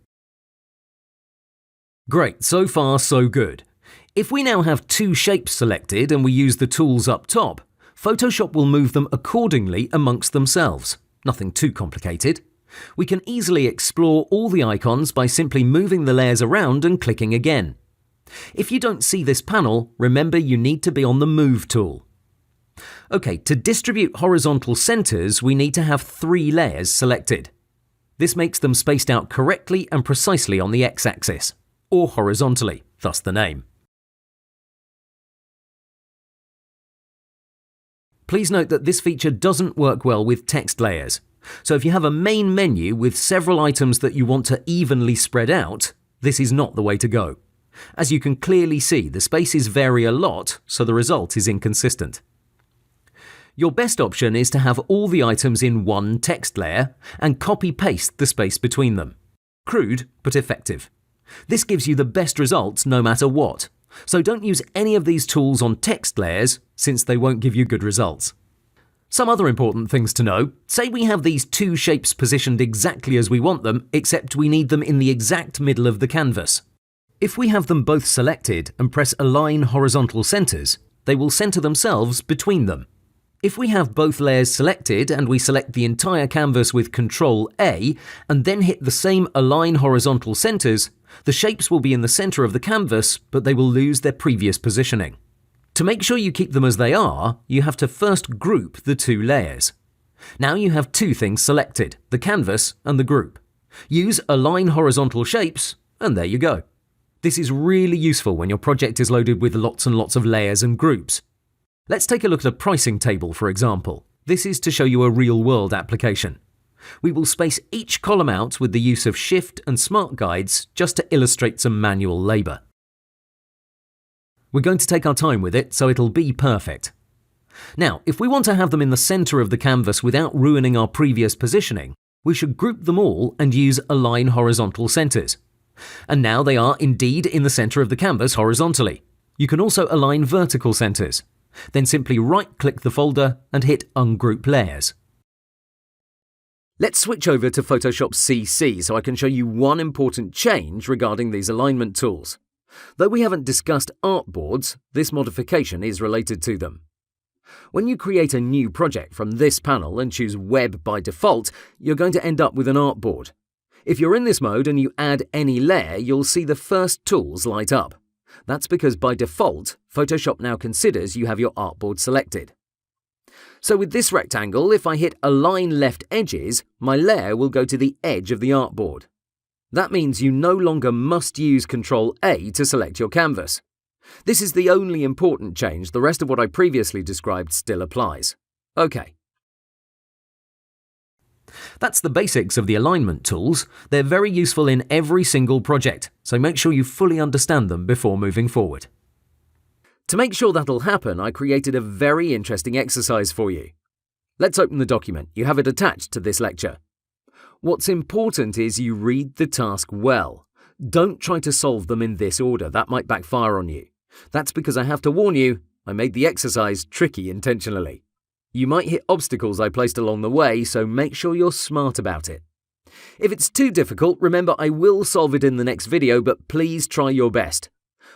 Great, so far so good. If we now have 2 shapes selected and we use the tools up top, Photoshop will move them accordingly amongst themselves. Nothing too complicated. We can easily explore all the icons by simply moving the layers around and clicking again. If you don't see this panel, remember you need to be on the Move tool. Okay, to distribute horizontal centers, we need to have 3 layers selected. This makes them spaced out correctly and precisely on the x-axis, or horizontally, thus the name. Please note that this feature doesn't work well with text layers. So if you have a main menu with several items that you want to evenly spread out, this is not the way to go. As you can clearly see, the spaces vary a lot, so the result is inconsistent. Your best option is to have all the items in one text layer and copy-paste the space between them. Crude, but effective. This gives you the best results no matter what, so don't use any of these tools on text layers since they won't give you good results. Some other important things to know. Say we have these 2 shapes positioned exactly as we want them, except we need them in the exact middle of the canvas. If we have them both selected and press Align Horizontal Centers, they will center themselves between them. If we have both layers selected and we select the entire canvas with Ctrl A and then hit the same Align Horizontal Centers, the shapes will be in the center of the canvas, but they will lose their previous positioning. To make sure you keep them as they are, you have to first group the 2 layers. Now you have 2 things selected, the canvas and the group. Use Align Horizontal Shapes, and there you go. This is really useful when your project is loaded with lots and lots of layers and groups. Let's take a look at a pricing table, for example. This is to show you a real-world application. We will space each column out with the use of Shift and Smart Guides just to illustrate some manual labor. We're going to take our time with it, so it'll be perfect. Now, if we want to have them in the center of the canvas without ruining our previous positioning, we should group them all and use Align Horizontal Centers. And now they are indeed in the center of the canvas horizontally. You can also align vertical centers. Then simply right-click the folder and hit Ungroup Layers. Let's switch over to Photoshop CC so I can show you one important change regarding these alignment tools. Though we haven't discussed artboards, this modification is related to them. When you create a new project from this panel and choose Web by default, you're going to end up with an artboard. If you're in this mode and you add any layer, you'll see the first tools light up. That's because by default, Photoshop now considers you have your artboard selected. So with this rectangle, if I hit Align Left Edges, my layer will go to the edge of the artboard. That means you no longer must use Ctrl A to select your canvas. This is the only important change. The rest of what I previously described still applies. Okay. That's the basics of the alignment tools. They're very useful in every single project, so make sure you fully understand them before moving forward. To make sure that'll happen, I created a very interesting exercise for you. Let's open the document. You have it attached to this lecture. What's important is you read the task well. Don't try to solve them in this order. That might backfire on you. That's because I have to warn you, I made the exercise tricky intentionally. You might hit obstacles I placed along the way, so make sure you're smart about it. If it's too difficult, remember I will solve it in the next video, but please try your best.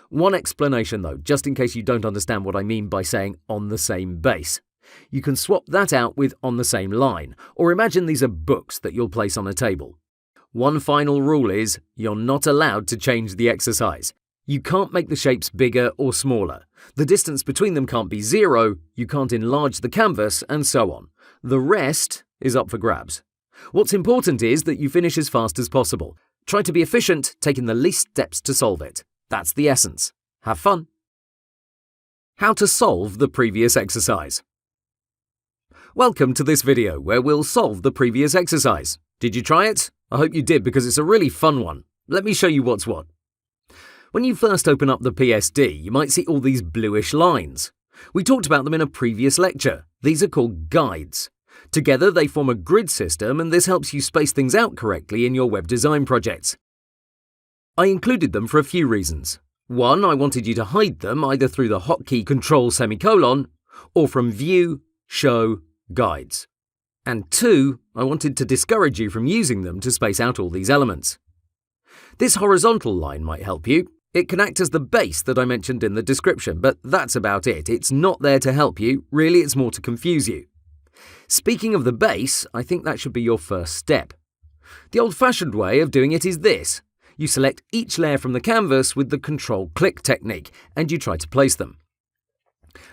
One explanation though, just in case you don't understand what I mean by saying on the same base. You can swap that out with on the same line, or imagine these are books that you'll place on a table. One final rule is, you're not allowed to change the exercise. You can't make the shapes bigger or smaller. The distance between them can't be 0, you can't enlarge the canvas, and so on. The rest is up for grabs. What's important is that you finish as fast as possible. Try to be efficient, taking the least steps to solve it. That's the essence. Have fun! How to solve the previous exercise. Welcome to this video where we'll solve the previous exercise. Did you try it? I hope you did because it's a really fun one. Let me show you what's what. When you first open up the PSD, you might see all these bluish lines. We talked about them in a previous lecture. These are called guides. Together they form a grid system, and this helps you space things out correctly in your web design projects. I included them for a few reasons. One, I wanted you to hide them either through the hotkey Control semicolon or from View, Show, Guides. And two, I wanted to discourage you from using them to space out all these elements. This horizontal line might help you. It can act as the base that I mentioned in the description, but that's about it. It's not there to help you. Really, it's more to confuse you. Speaking of the base, I think that should be your first step. The old-fashioned way of doing it is this. You select each layer from the canvas with the Control-click technique, and you try to place them.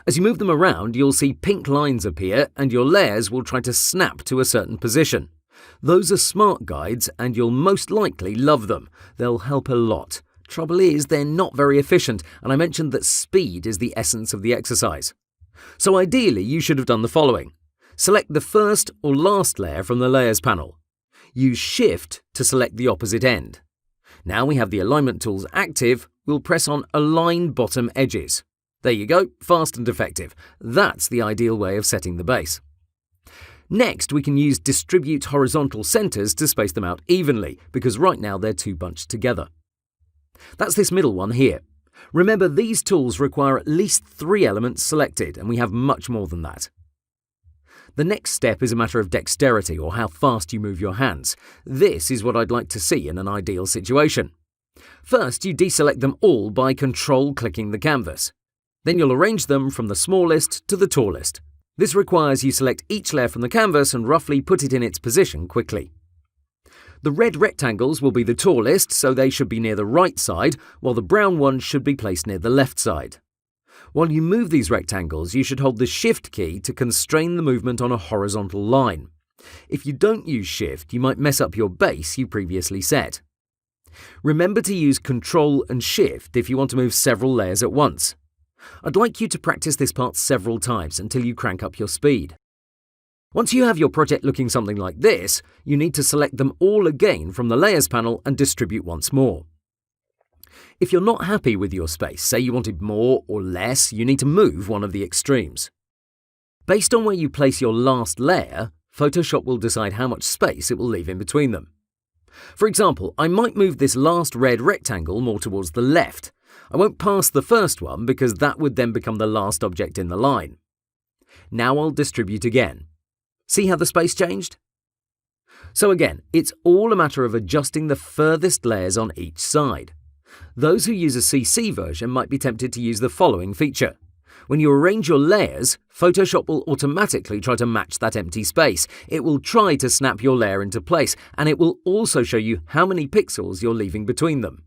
As you move them around, you'll see pink lines appear, and your layers will try to snap to a certain position. Those are smart guides, and you'll most likely love them. They'll help a lot. Trouble is, they're not very efficient, and I mentioned that speed is the essence of the exercise. So ideally, you should have done the following. Select the first or last layer from the Layers panel. Use Shift to select the opposite end. Now we have the alignment tools active, we'll press on Align Bottom Edges. There you go, fast and effective. That's the ideal way of setting the base. Next, we can use Distribute Horizontal Centers to space them out evenly, because right now they're too bunched together. That's this middle one here. Remember, these tools require at least 3 elements selected, and we have much more than that. The next step is a matter of dexterity, or how fast you move your hands. This is what I'd like to see in an ideal situation. First, you deselect them all by Control-clicking the canvas. Then you'll arrange them from the smallest to the tallest. This requires you select each layer from the canvas and roughly put it in its position quickly. The red rectangles will be the tallest, so they should be near the right side, while the brown ones should be placed near the left side. While you move these rectangles, you should hold the Shift key to constrain the movement on a horizontal line. If you don't use Shift, you might mess up your base you previously set. Remember to use Control and Shift if you want to move several layers at once. I'd like you to practice this part several times until you crank up your speed. Once you have your project looking something like this, you need to select them all again from the Layers panel and distribute once more. If you're not happy with your space, say you wanted more or less, you need to move one of the extremes. Based on where you place your last layer, Photoshop will decide how much space it will leave in between them. For example, I might move this last red rectangle more towards the left. I won't pass the first one because that would then become the last object in the line. Now I'll distribute again. See how the space changed? So again, it's all a matter of adjusting the furthest layers on each side. Those who use a CC version might be tempted to use the following feature. When you arrange your layers, Photoshop will automatically try to match that empty space. It will try to snap your layer into place, and it will also show you how many pixels you're leaving between them.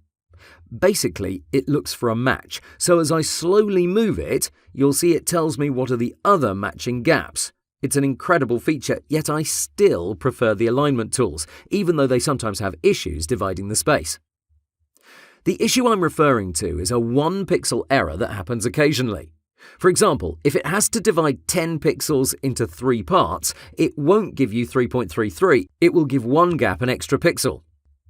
Basically, it looks for a match, so as I slowly move it, you'll see it tells me what are the other matching gaps. It's an incredible feature, yet I still prefer the alignment tools, even though they sometimes have issues dividing the space. The issue I'm referring to is a 1-pixel error that happens occasionally. For example, if it has to divide 10 pixels into 3 parts, it won't give you 3.33, it will give one gap an extra pixel.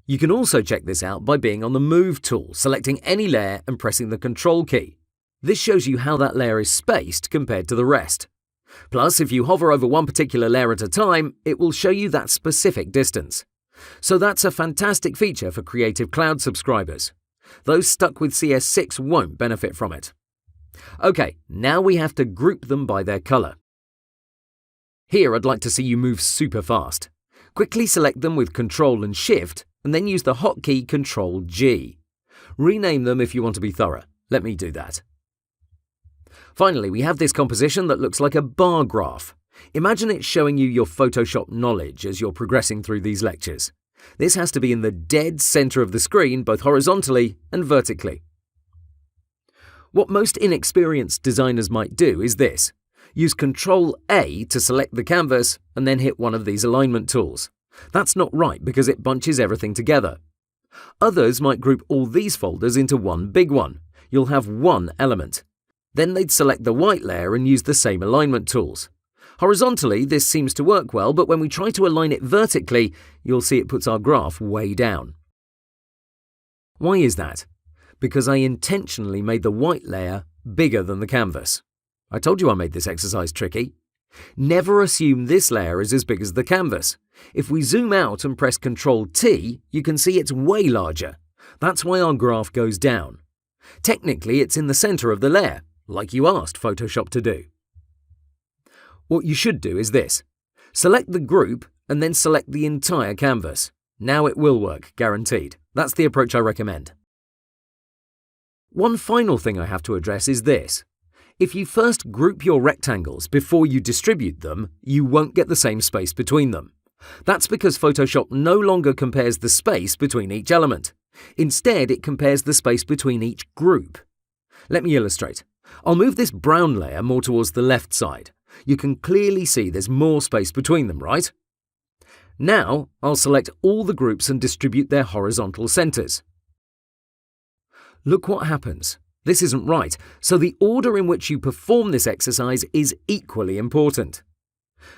You can also check this out by being on the Move tool, selecting any layer and pressing the Control key. This shows you how that layer is spaced compared to the rest. Plus, if you hover over one particular layer at a time, it will show you that specific distance. So that's a fantastic feature for Creative Cloud subscribers. Those stuck with CS6 won't benefit from it. Okay, now we have to group them by their color. Here I'd like to see you move super fast. Quickly select them with Control and Shift, and then use the hotkey Control G. Rename them if you want to be thorough. Let me do that. Finally, we have this composition that looks like a bar graph. Imagine it showing you your Photoshop knowledge as you're progressing through these lectures. This has to be in the dead center of the screen, both horizontally and vertically. What most inexperienced designers might do is this. Use Ctrl-A to select the canvas and then hit one of these alignment tools. That's not right because it bunches everything together. Others might group all these folders into one big one. You'll have one element. Then they'd select the white layer and use the same alignment tools. Horizontally, this seems to work well, but when we try to align it vertically, you'll see it puts our graph way down. Why is that? Because I intentionally made the white layer bigger than the canvas. I told you I made this exercise tricky. Never assume this layer is as big as the canvas. If we zoom out and press Ctrl-T, you can see it's way larger. That's why our graph goes down. Technically, it's in the center of the layer, like you asked Photoshop to do. What you should do is this. Select the group and then select the entire canvas. Now it will work, guaranteed. That's the approach I recommend. One final thing I have to address is this. If you first group your rectangles before you distribute them, you won't get the same space between them. That's because Photoshop no longer compares the space between each element. Instead, it compares the space between each group. Let me illustrate. I'll move this brown layer more towards the left side. You can clearly see there's more space between them, right? Now, I'll select all the groups and distribute their horizontal centers. Look what happens. This isn't right, so the order in which you perform this exercise is equally important.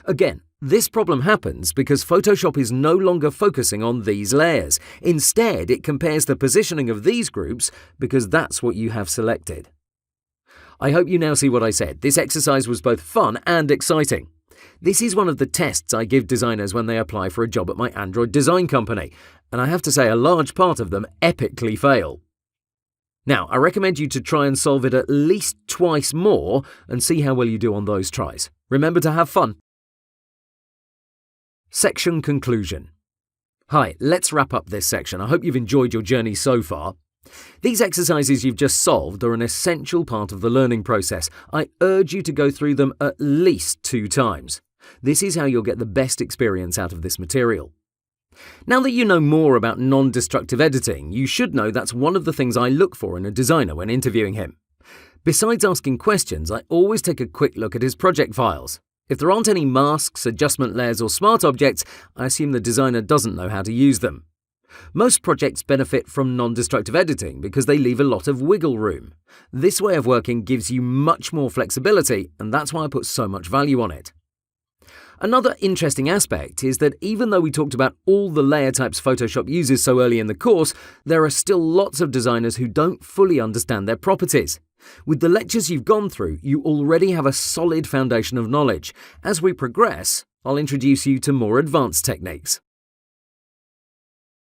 Again, this problem happens because Photoshop is no longer focusing on these layers. Instead, it compares the positioning of these groups because that's what you have selected. I hope you now see what I said. This exercise was both fun and exciting. This is one of the tests I give designers when they apply for a job at my Android design company, and I have to say a large part of them epically fail. Now, I recommend you to try and solve it at least twice more and see how well you do on those tries. Remember to have fun. Section Conclusion. Hi, let's wrap up this section. I hope you've enjoyed your journey so far. These exercises you've just solved are an essential part of the learning process. I urge you to go through them at least 2 times. This is how you'll get the best experience out of this material. Now that you know more about non-destructive editing, you should know that's one of the things I look for in a designer when interviewing him. Besides asking questions, I always take a quick look at his project files. If there aren't any masks, adjustment layers or smart objects, I assume the designer doesn't know how to use them. Most projects benefit from non-destructive editing because they leave a lot of wiggle room. This way of working gives you much more flexibility, and that's why I put so much value on it. Another interesting aspect is that even though we talked about all the layer types Photoshop uses so early in the course, there are still lots of designers who don't fully understand their properties. With the lectures you've gone through, you already have a solid foundation of knowledge. As we progress, I'll introduce you to more advanced techniques.